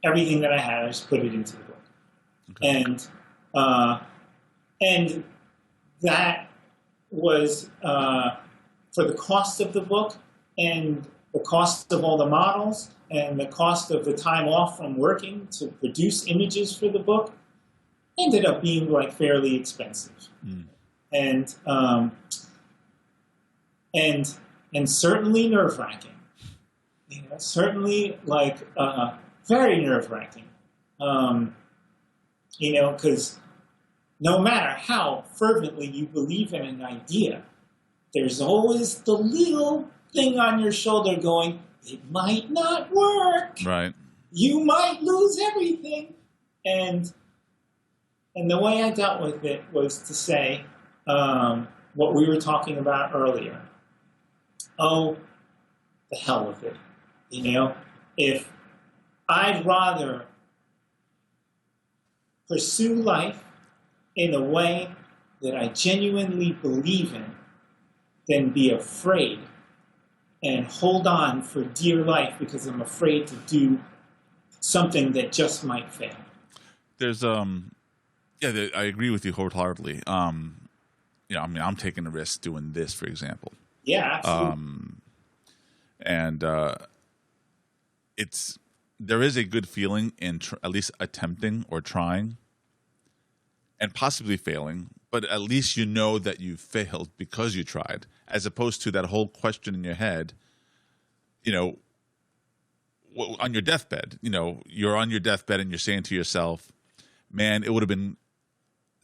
S2: Everything that I had, I just put it into the book. Okay. And that was for the cost of the book, and the cost of all the models, and the cost of the time off from working to produce images for the book, ended up being fairly expensive. And certainly nerve-wracking. Certainly very nerve-wracking. Because no matter how fervently you believe in an idea, there's always the little thing on your shoulder going, it might not work.
S1: Right.
S2: You might lose everything. And the way I dealt with it was to say what we were talking about earlier. Oh, the hell with it. If I'd rather pursue life in a way that I genuinely believe in than be afraid and hold on for dear life because I'm afraid to do something that just might fail.
S1: There's I agree with you wholeheartedly. I mean, I'm taking a risk doing this, for example.
S2: Yeah, absolutely.
S1: And there is a good feeling in at least attempting or trying and possibly failing, but at least you know that you failed because you tried, as opposed to that whole question in your head, on your deathbed. You're on your deathbed and you're saying to yourself, man, it would have been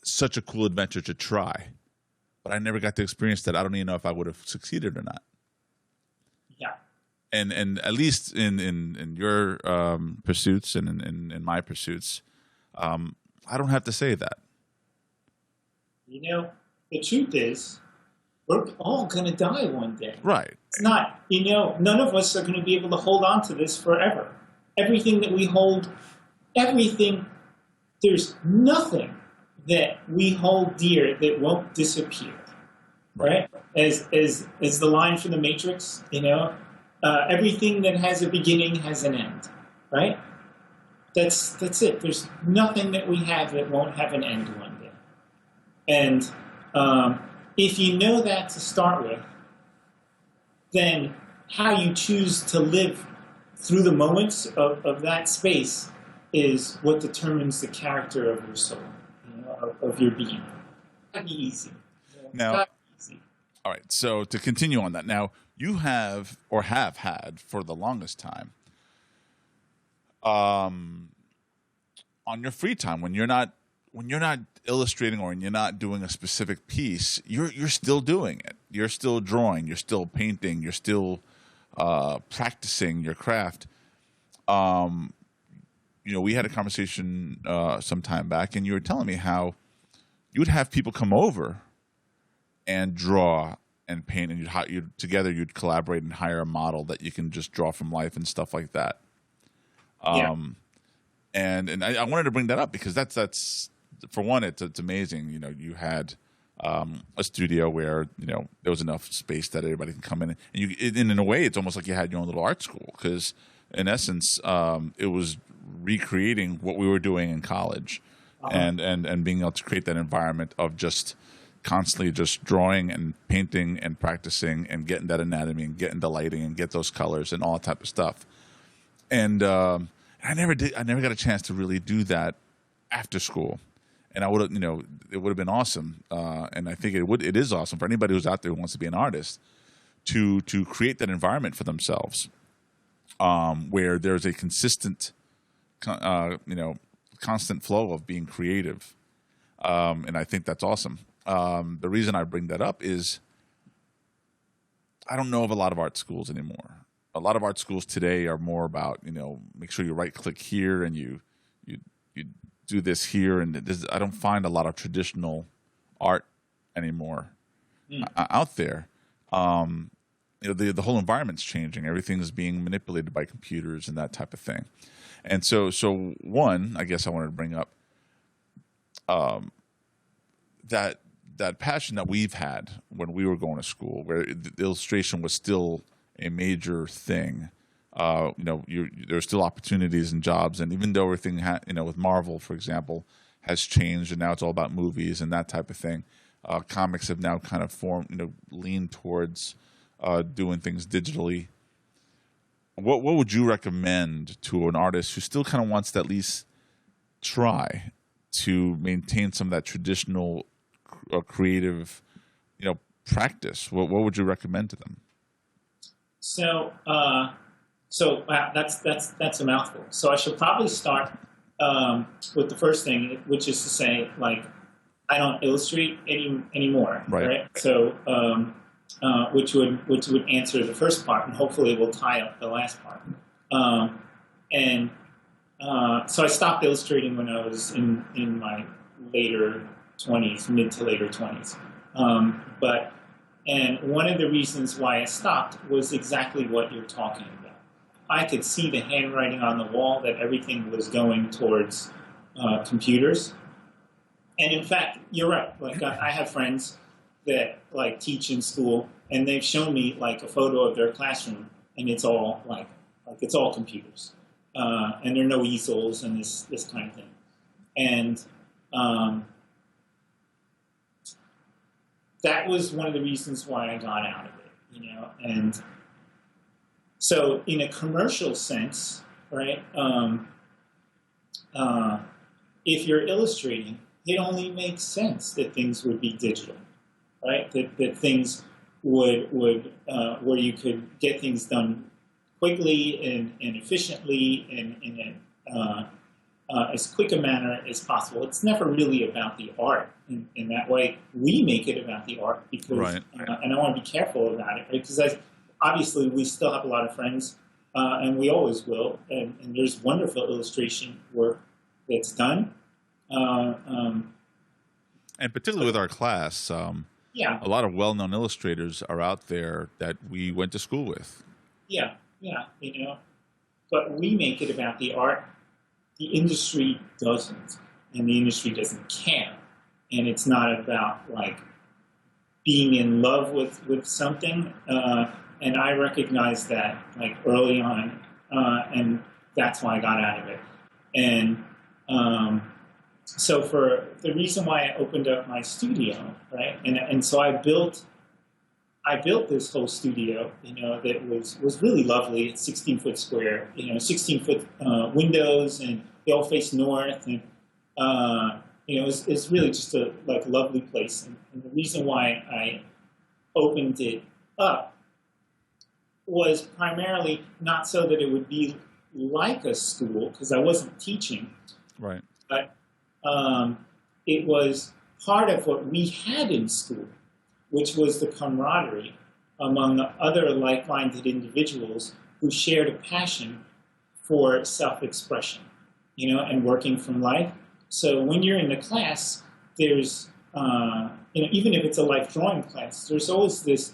S1: such a cool adventure to try, but I never got to experience that. I don't even know if I would have succeeded or not.
S2: Yeah.
S1: And at least in your pursuits and in my pursuits, I don't have to say that.
S2: The truth is, we're all going to die one day.
S1: Right.
S2: It's not, none of us are going to be able to hold on to this forever. Everything that we hold, there's nothing that we hold dear that won't disappear. Right? As the line from the Matrix, everything that has a beginning has an end. Right? That's it. There's nothing that we have that won't have an end one day. And if you know that to start with, then how you choose to live through the moments of that space is what determines the character of your soul, of your being. That'd be easy.
S1: Now, all right, so to continue on that, now you have had for the longest time, on your free time, when you're not illustrating or when you're not doing a specific piece, you're still doing it. You're still drawing. You're still painting. You're still practicing your craft. We had a conversation some time back, and you were telling me how you would have people come over and draw and paint, and you'd collaborate and hire a model that you can just draw from life and stuff like that. And I wanted to bring that up because that's for one, it's amazing. You had a studio where there was enough space that everybody can come in, and in a way, it's almost like you had your own little art school because, in essence, it was recreating what we were doing in college, and being able to create that environment of just constantly just drawing and painting and practicing and getting that anatomy and getting the lighting and get those colors and all that type of stuff. And I never got a chance to really do that after school. And I would have, it would have been awesome. And I think it is awesome for anybody who's out there who wants to be an artist to create that environment for themselves, where there's a consistent, constant flow of being creative. And I think that's awesome. The reason I bring that up is I don't know of a lot of art schools anymore. A lot of art schools today are more about, make sure you right click here and you do this here. And I don't find a lot of traditional art anymore out there. The whole environment's changing. Everything's being manipulated by computers and that type of thing. And so one, I guess I wanted to bring up that passion that we've had when we were going to school, where the illustration was still a major thing. There's still opportunities and jobs, and even though everything with Marvel, for example, has changed, and now it's all about movies and that type of thing. Comics have now kind of leaned towards doing things digitally. What would you recommend to an artist who still kind of wants to at least try to maintain some of that traditional creative, practice? What would you recommend to them?
S2: So wow, that's a mouthful. So I should probably start with the first thing, which is to say, I don't illustrate anymore, right? So which would answer the first part, and hopefully it will tie up the last part. So I stopped illustrating when I was in my later 20s, mid to later 20s. And one of the reasons why I stopped was exactly what you're talking about. I could see the handwriting on the wall that everything was going towards computers. And in fact, you're right. I have friends that teach in school, and they've shown me a photo of their classroom, and it's all it's all computers, and there are no easels and this kind of thing. And that was one of the reasons why I got out of it, and so in a commercial sense, right, if you're illustrating, it only makes sense that things would be digital, right? That things would where you could get things done quickly and efficiently and in as quick a manner as possible. It's never really about the art in that way. We make it about the art because,
S1: Right.
S2: And I want to be careful about it, right? Because obviously we still have a lot of friends, and we always will, and there's wonderful illustration work that's done.
S1: And particularly with our class,
S2: Yeah,
S1: a lot of well-known illustrators are out there that we went to school with.
S2: yeah, but we make it about the art. The industry doesn't, and the industry doesn't care. And it's not about like being in love with something. And I recognized that like early on, and that's why I got out of it. And so for the reason why I opened up my studio, right, and so I built this whole studio, that was really lovely. It's 16-foot square, 16-foot windows, and they all face north, and it's really just a lovely place. And the reason why I opened it up was primarily not so that it would be like a school, because I wasn't teaching,
S1: Right.
S2: but it was part of what we had in school, which was the camaraderie among other like-minded individuals who shared a passion for self-expression, and working from life. So when you're in the class, there's, even if it's a life drawing class, there's always this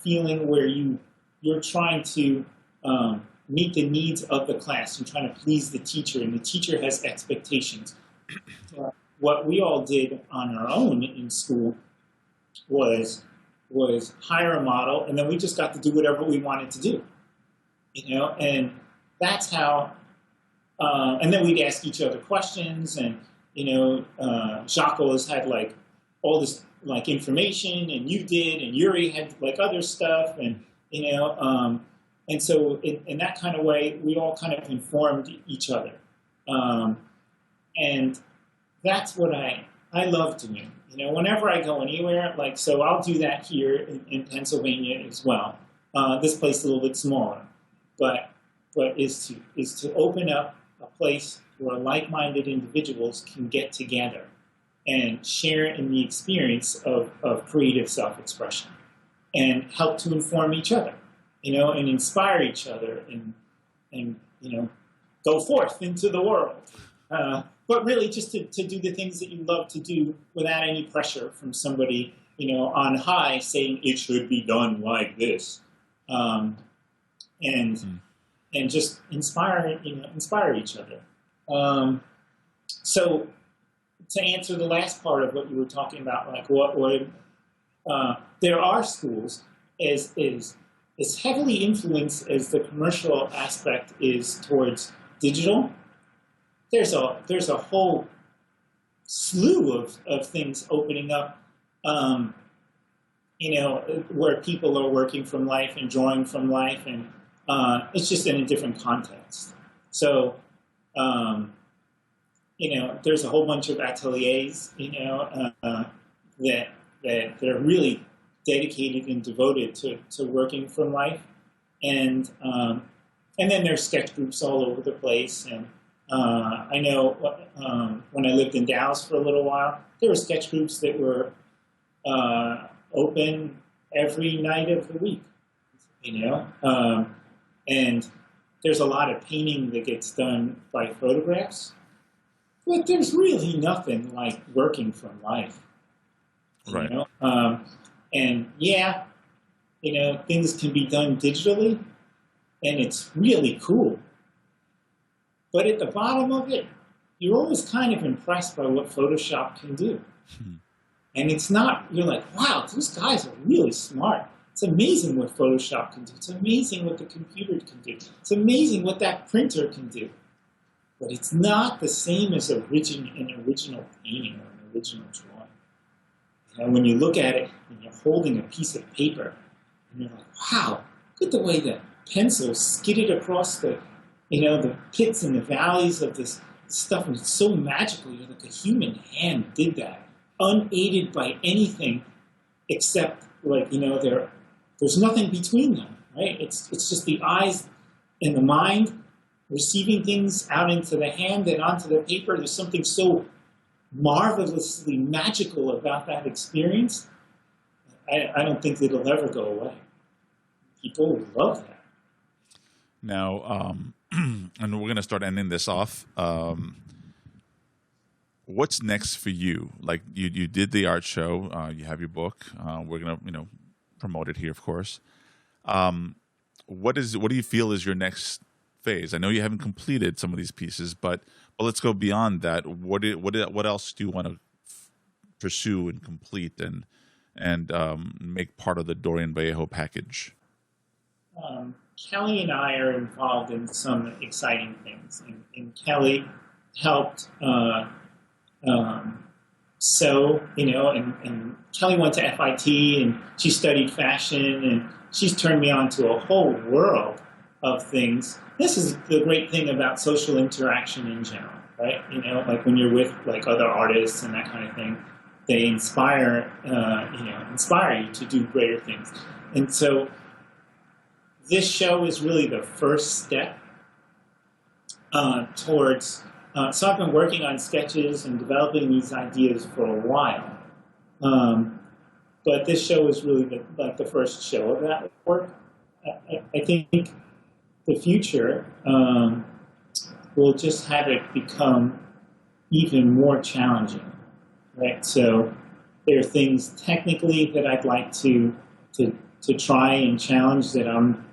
S2: feeling where you're trying to meet the needs of the class and trying to please the teacher, and the teacher has expectations. What we all did on our own in school was hire a model, and then we just got to do whatever we wanted to do, and that's how, and then we'd ask each other questions, and, Jacques always had all this information, and you did, and Yuri had other stuff, and, and so in that kind of way, we all kind of informed each other. And that's what I love doing. Whenever I go anywhere, so I'll do that here in Pennsylvania as well. This place is a little bit smaller, but is to open up a place where like-minded individuals can get together and share in the experience of creative self-expression and help to inform each other, and inspire each other and go forth into the world. But really just to do the things that you love to do without any pressure from somebody, on high saying it should be done like this. And just inspire each other. So to answer the last part of what you were talking about, there are schools as heavily influenced as the commercial aspect is towards digital. There's a whole slew of things opening up, where people are working from life and drawing from life, and it's just in a different context. So, there's a whole bunch of ateliers, that are really dedicated and devoted to working from life, and then there's sketch groups all over the place. And I know when I lived in Dallas for a little while, there were sketch groups that were open every night of the week, and there's a lot of painting that gets done by photographs, but there's really nothing like working from life,
S1: Right.
S2: And yeah, things can be done digitally, and it's really cool. But at the bottom of it, you're always kind of impressed by what Photoshop can do. And it's not, you're like, wow, those guys are really smart. It's amazing what Photoshop can do. It's amazing what the computer can do. It's amazing what that printer can do. But it's not the same as an original painting or an original drawing. And when you look at it and you're holding a piece of paper, and you're like, wow, look at the way the pencil skidded across the pits and the valleys of this stuff. And it's so magical. You're like, a human hand did that, unaided by anything except, there's nothing between them, right? It's just the eyes and the mind receiving things out into the hand and onto the paper. There's something so marvelously magical about that experience. I don't think it'll ever go away. People love that.
S1: Now, and we're going to start ending this off. What's next for you? Like you did the art show. You have your book. We're going to promote it here, of course. What do you feel is your next phase? I know you haven't completed some of these pieces, but let's go beyond that. What else do you want to pursue and complete and make part of the Dorian Vallejo package?
S2: Kelly and I are involved in some exciting things, and Kelly helped sew, and Kelly went to FIT and she studied fashion, and she's turned me on to a whole world of things. This is the great thing about social interaction in general, right? Like when you're with other artists and that kind of thing, they inspire you to do greater things. And so this show is really the first step towards. So I've been working on sketches and developing these ideas for a while, but this show is really the first show of that work. I think the future will just have it become even more challenging, right? So there are things technically that I'd like to try and challenge that I'm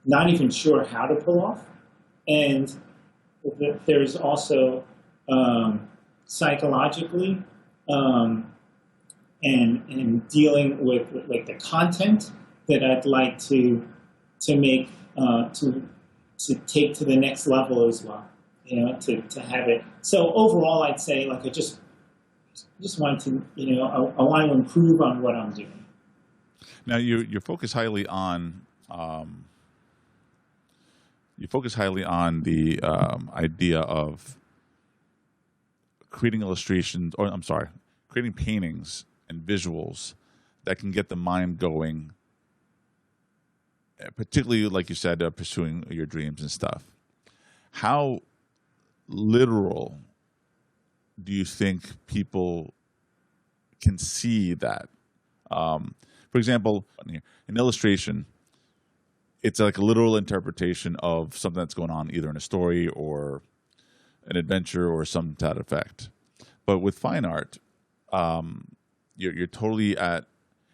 S2: not even sure how to pull off, and there's also psychologically and dealing with the content that I'd like to make to take to the next level as well, to have it. So overall, I'd say I just want to I want to improve on what I'm doing.
S1: Now you focus highly on. You focus highly on the idea of creating creating paintings and visuals that can get the mind going, particularly, like you said, pursuing your dreams and stuff. How literal do you think people can see that? For example, an illustration, it's like a literal interpretation of something that's going on either in a story or an adventure or some to that effect. But with fine art, you're totally at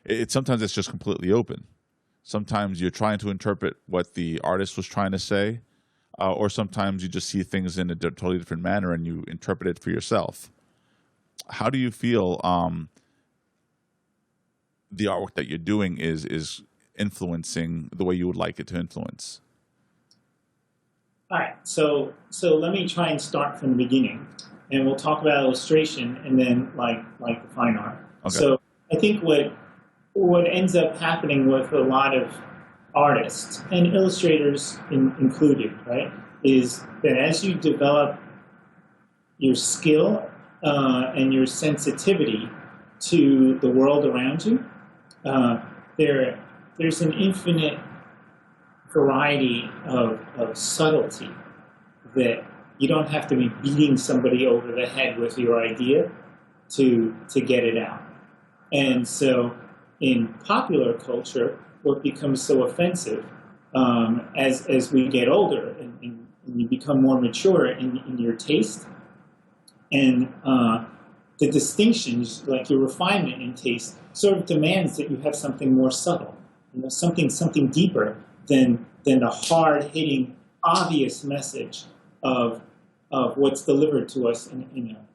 S1: it. Sometimes it's just completely open. Sometimes you're trying to interpret what the artist was trying to say, or sometimes you just see things in a totally different manner and you interpret it for yourself. How do you feel the artwork that you're doing is influencing the way you would like it to influence?
S2: All right, so let me try and start from the beginning, and we'll talk about illustration and then like the fine art. Okay. So I think what ends up happening with a lot of artists and illustrators included, right, is that as you develop your skill and your sensitivity to the world around you, there's an infinite variety of subtlety that you don't have to be beating somebody over the head with your idea to get it out. And so in popular culture, what becomes so offensive as we get older and you become more mature in your taste and the distinctions, like your refinement in taste, sort of demands that you have something more subtle, something deeper than the hard-hitting, obvious message of what's delivered to us through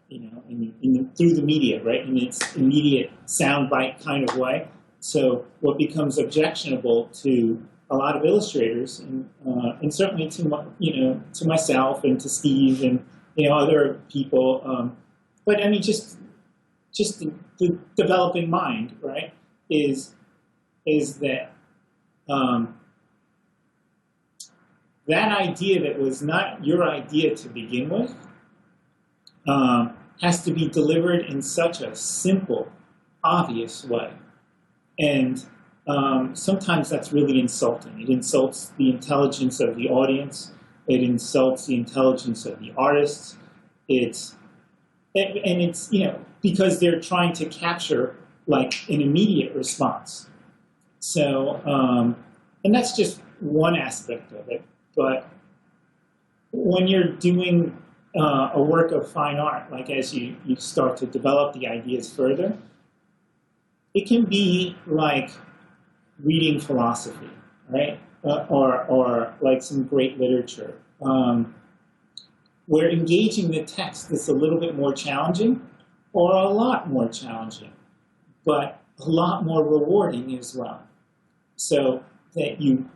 S2: the media, right? In its immediate soundbite kind of way. So what becomes objectionable to a lot of illustrators, and certainly to myself and to Steve and other people, but I mean just just the developing mind, right, is that that idea that was not your idea to begin with has to be delivered in such a simple, obvious way. And sometimes that's really insulting. It insults the intelligence of the audience. It insults the intelligence of the artists. It's because they're trying to capture like an immediate response. So, and that's just one aspect of it. But when you're doing a work of fine art, like as you start to develop the ideas further, it can be like reading philosophy, right? Or like some great literature, where engaging the text is a little bit more challenging, or a lot more challenging, but a lot more rewarding as well. So that you,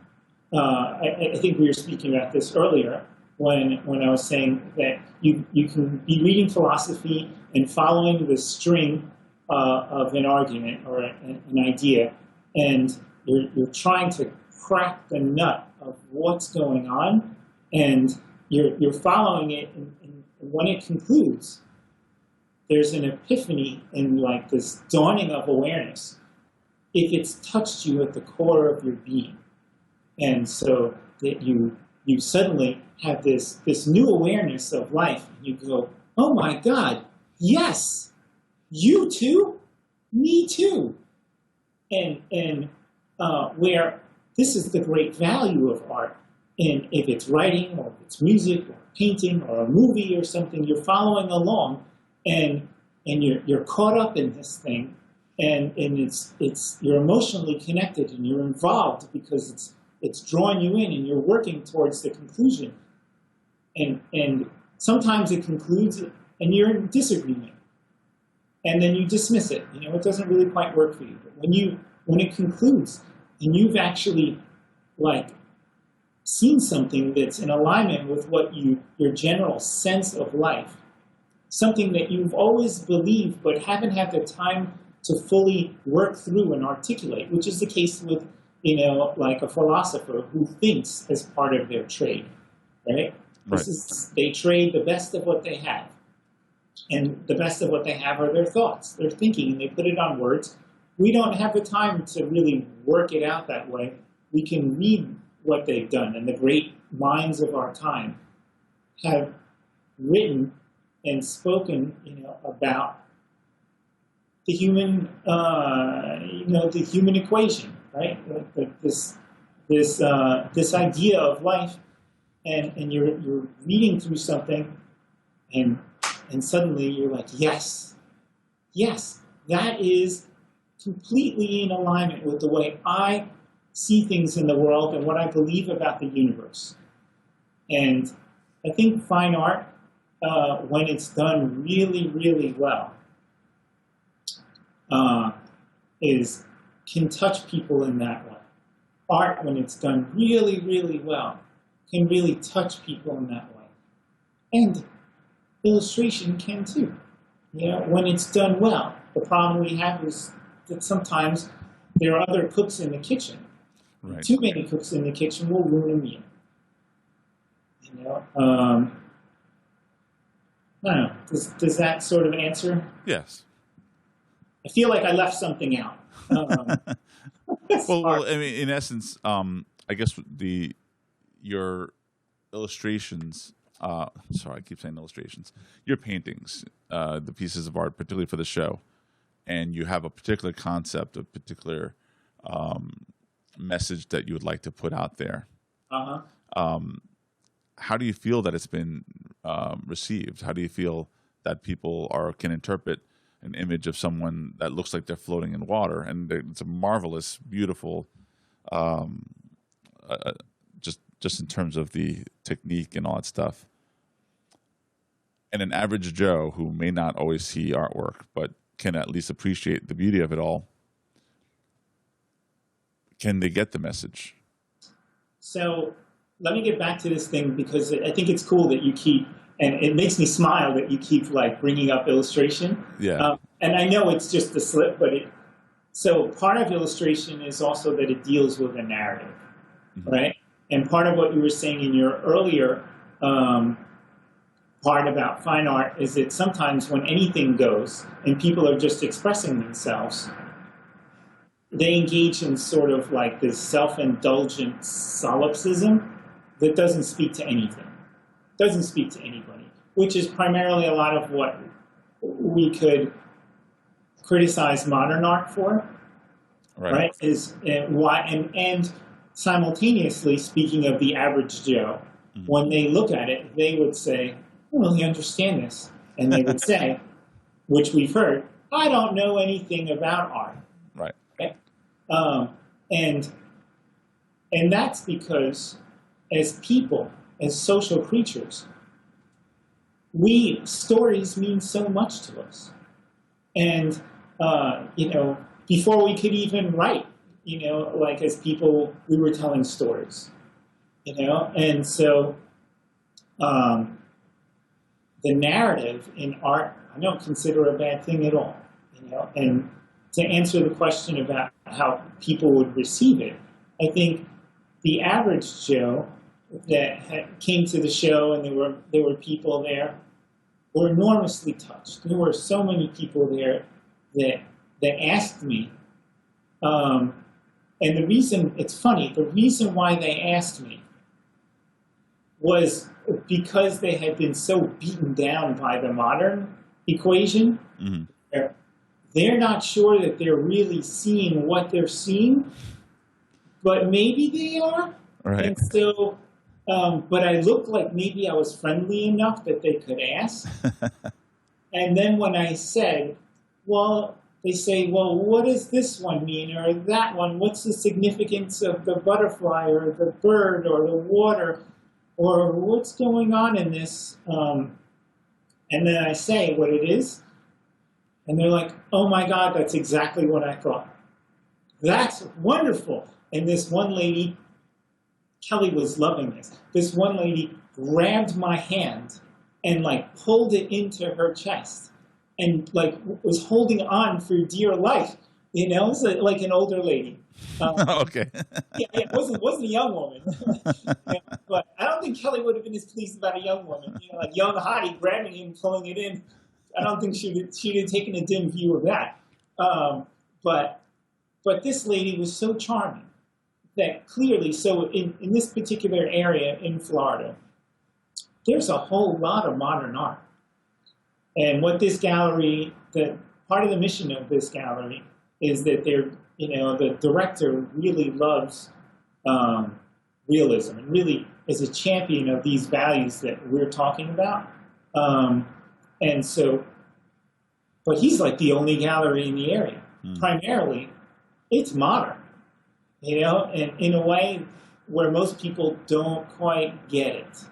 S2: I think we were speaking about this earlier when I was saying that you can be reading philosophy and following the string of an argument or an idea, and you're trying to crack the nut of what's going on, and you're following it, and when it concludes, there's an epiphany and like this dawning of awareness if it's touched you at the core of your being, and so that you suddenly have this new awareness of life, and you go, oh my God, yes, you too, me too, and where this is the great value of art. And if it's writing or if it's music or painting or a movie or something, you're following along, and you're caught up in this thing, and it's you're emotionally connected and you're involved because it's drawing you in and you're working towards the conclusion. And sometimes it concludes and you're in disagreement, and then you dismiss it. It doesn't really quite work for you. But when it concludes and you've actually like seen something that's in alignment with what your general sense of life, something that you've always believed but haven't had the time to fully work through and articulate, which is the case with, like a philosopher who thinks as part of their trade, right?
S1: Right.
S2: They trade the best of what they have. And the best of what they have are their thoughts, their thinking, and they put it on words. We don't have the time to really work it out that way. We can read what they've done, and the great minds of our time have written and spoken, about the human, the human equation, right? This idea of life, and you're reading through something, and suddenly you're like, yes, that is completely in alignment with the way I see things in the world and what I believe about the universe. And I think fine art, when it's done really, really well, can touch people in that way. Art, when it's done really, really well, can really touch people in that way. And illustration can too. When it's done well. The problem we have is that sometimes there are other cooks in the kitchen. Right. Too many cooks in the kitchen will ruin a meal. I don't know. Does that sort of answer?
S1: Yes.
S2: I feel like I left something out.
S1: Well, I mean, in essence, I guess your illustrations. Sorry, I keep saying illustrations. Your paintings, the pieces of art, particularly for the show, and you have a particular concept, a particular message that you would like to put out there. How do you feel that it's been received? How do you feel that people can interpret an image of someone that looks like they're floating in water? And it's a marvelous, beautiful, just in terms of the technique and all that stuff. And an average Joe who may not always see artwork, but can at least appreciate the beauty of it all, can they get the message?
S2: So let me get back to this thing, because I think it's cool that you keep and it makes me smile that you keep like bringing up illustration.
S1: Yeah.
S2: And I know it's just a slip, but so part of illustration is also that it deals with a narrative, right? And part of what you were saying in your earlier part about fine art is that sometimes when anything goes and people are just expressing themselves, they engage in sort of like this self-indulgent solipsism that doesn't speak to anything, doesn't speak to anybody, which is primarily a lot of what we could criticize modern art for, right? Is why and simultaneously, speaking of the average Joe, when they look at it, they would say, "I don't really understand this," and they would say, which we've heard, "I don't know anything about art."
S1: Right.
S2: Okay? And that's because as people, as social creatures, stories mean so much to us. And, before we could even write, like as people, we were telling stories, and so the narrative in art, I don't consider a bad thing at all, and to answer the question about how people would receive it, I think the average Joe that came to the show and there were people there were enormously touched. There were so many people there that asked me, and the reason, it's funny, the reason why they asked me was because they had been so beaten down by the modern equation. They're not sure that they're really seeing what they're seeing, but maybe they are.
S1: Right.
S2: And so, but I looked like maybe I was friendly enough that they could ask. And then when I said, well, they say, well, what does this one mean, or that one? What's the significance of the butterfly, or the bird, or the water, or what's going on in this? And then I say what it is, and they're like, oh my God, that's exactly what I thought. That's wonderful. And this one lady, Kelly was loving this. This one lady grabbed my hand and like pulled it into her chest and like was holding on for dear life. It's like an older lady.
S1: Okay.
S2: Yeah, it wasn't a young woman. But I don't think Kelly would have been as pleased about a young woman. Like young hottie grabbing him, pulling it in. I don't think she'd have taken a dim view of that. But this lady was so charming that clearly, so in this particular area in Florida, there's a whole lot of modern art. And what this gallery, part of the mission of this gallery is that the director really loves realism and really is a champion of these values that we're talking about. And so, but he's like the only gallery in the area. Primarily, it's modern, and in a way where most people don't quite get it.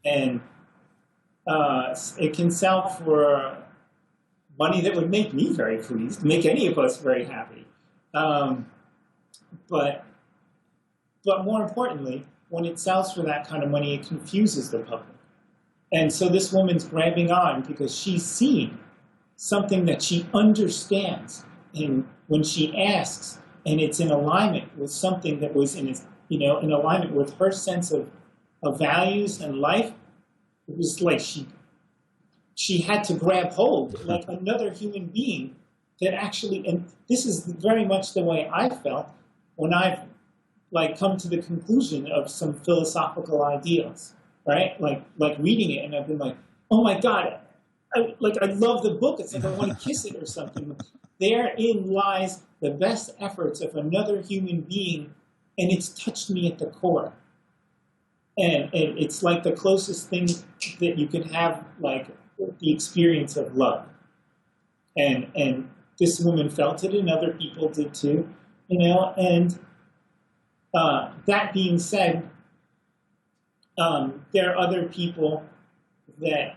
S2: And it can sell for money that would make me very pleased, make any of us very happy. But more importantly, when it sells for that kind of money, it confuses the public. And so this woman's grabbing on because she's seeing something that she understands. And when she asks, and it's in alignment with something that was in alignment with her sense of values and life, it was like she had to grab hold like another human being that actually, and this is very much the way I felt when I've like come to the conclusion of some philosophical ideals, right? Like reading it, and I've been like, oh my God, I love the book. It's like I want to kiss it or something. Therein lies the best efforts of another human being, and it's touched me at the core. And it's like the closest thing that you could have, like the experience of love. And this woman felt it, and other people did too, And that being said, there are other people that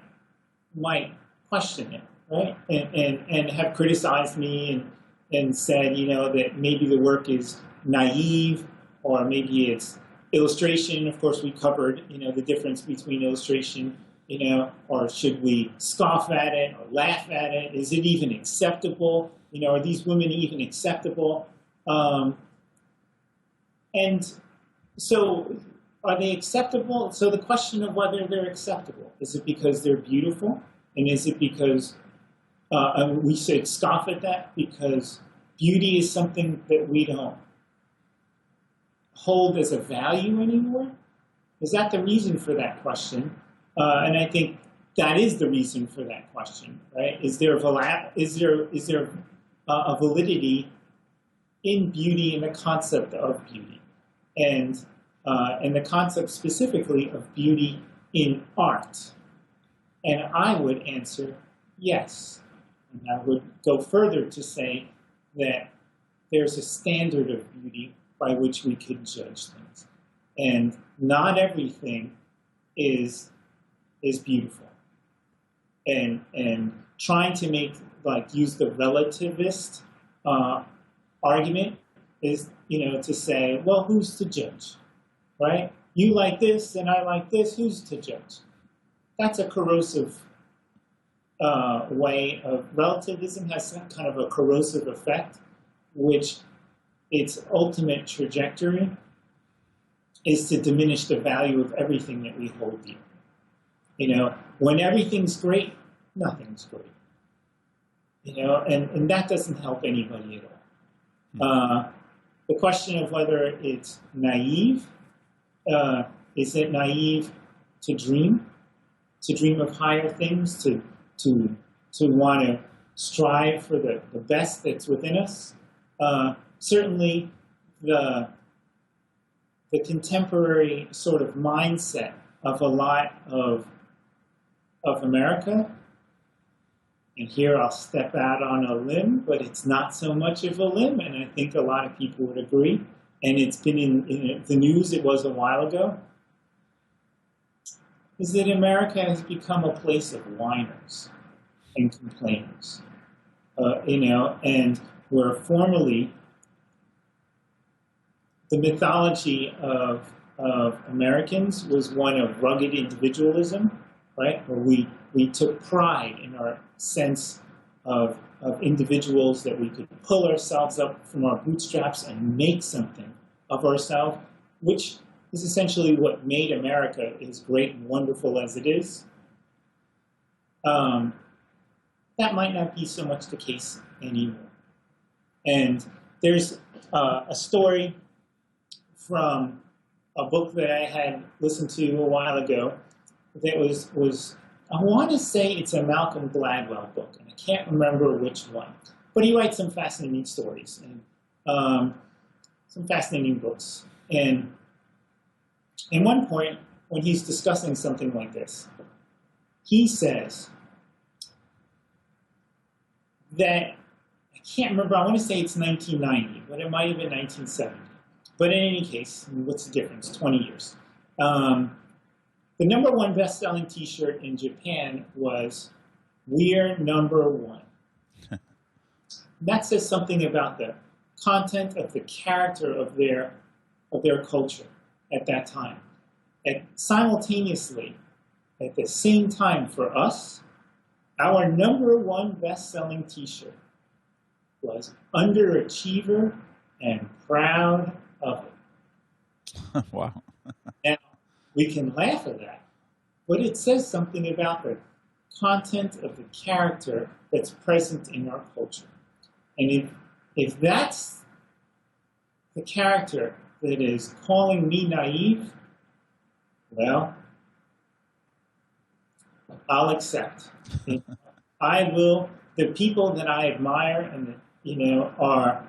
S2: might question it, right? And have criticized me and said, that maybe the work is naive, or maybe it's illustration. Of course, we covered, the difference between illustration, or should we scoff at it or laugh at it? Is it even acceptable? Are these women even acceptable? And so are they acceptable? So the question of whether they're acceptable, is it because they're beautiful? And is it because we should scoff at that because beauty is something that we don't hold as a value anymore? Is that the reason for that question? And I think that is the reason for that question, right? Is there a validity in beauty and the concept of beauty, and the concept specifically of beauty in art? And I would answer yes. And I would go further to say that there's a standard of beauty by which we can judge things. And not everything is beautiful. And trying to use the relativist argument is, to say, well, who's to judge, right? You like this and I like this, who's to judge? That's a corrosive way of relativism, has some kind of a corrosive effect, which its ultimate trajectory is to diminish the value of everything that we hold dear. When everything's great, nothing's great. And that doesn't help anybody at all. The question of whether it's naive, is it naive to dream of higher things, to want to strive for the best that's within us? Certainly the contemporary sort of mindset of a lot of America, and here I'll step out on a limb, but it's not so much of a limb, and I think a lot of people would agree, and it's been in the news, it was a while ago, is that America has become a place of whiners and complainers. And where formerly the mythology of Americans was one of rugged individualism, right? Where we took pride in our sense of individuals, that we could pull ourselves up from our bootstraps and make something of ourselves, which is essentially what made America as great and wonderful as it is. That might not be so much the case anymore. And there's a story from a book that I had listened to a while ago that was I want to say it's a Malcolm Gladwell book, and I can't remember which one. But he writes some fascinating stories and some fascinating books. And at one point, when he's discussing something like this, he says that, I can't remember, I want to say it's 1990, but it might have been 1970. But in any case, what's the difference? 20 years. The number one best-selling T-shirt in Japan was "We're number one." That says something about the content of the character of their culture at that time. And simultaneously, at the same time for us, our number one best-selling T-shirt was "Underachiever and Proud of It."
S1: Wow.
S2: Now, we can laugh at that, but it says something about the content of the character that's present in our culture. And if that's the character that is calling me naive, well, I'll accept. I will. The people that I admire and that are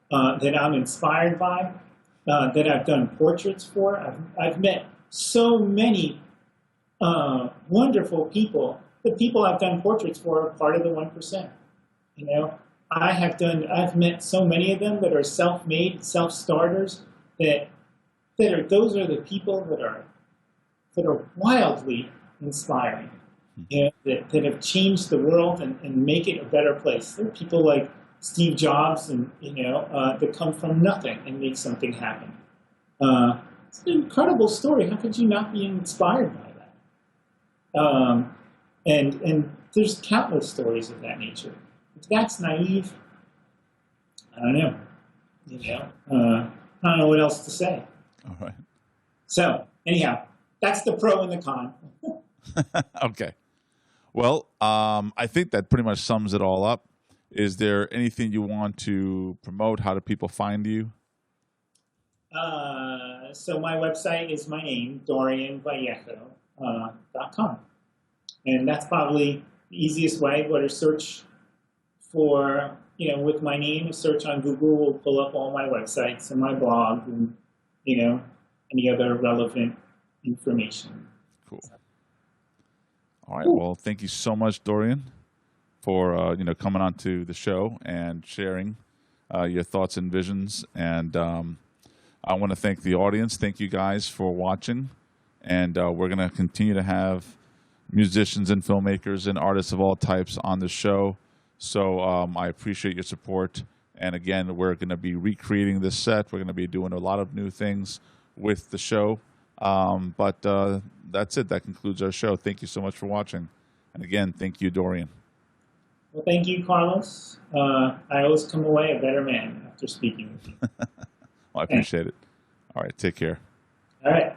S2: that I'm inspired by, that I've done portraits for. I've met so many wonderful people. The people I've done portraits for are part of the 1%. I've met so many of them that are self-made, self-starters. Those are the people that are wildly inspiring. That have changed the world and make it a better place. There are people like Steve Jobs that come from nothing and make something happen. It's an incredible story. How could you not be inspired by And there's countless stories of that nature. If that's naive, I don't know. I don't know what else to say.
S1: All right.
S2: So anyhow, that's the pro and the con.
S1: Okay. Well, I think that pretty much sums it all up. Is there anything you want to promote? How do people find you?
S2: So my website is my name, DorianVallejo.com. And that's probably the easiest way. Go to search for, with my name, search on Google will pull up all my websites and my blog and, any other relevant information.
S1: Cool. All right. Well, thank you so much, Dorian, for coming on to the show and sharing your thoughts and visions. And I want to thank the audience. Thank you guys for watching. And we're going to continue to have musicians and filmmakers and artists of all types on the show. So I appreciate your support. And again, we're going to be recreating this set. We're going to be doing a lot of new things with the show. But that's it. That concludes our show. Thank you so much for watching. And again, thank you, Dorian.
S2: Well, thank you, Carlos. I always come away a better man after speaking with you.
S1: Well, I appreciate it. All right. Take care.
S2: All right.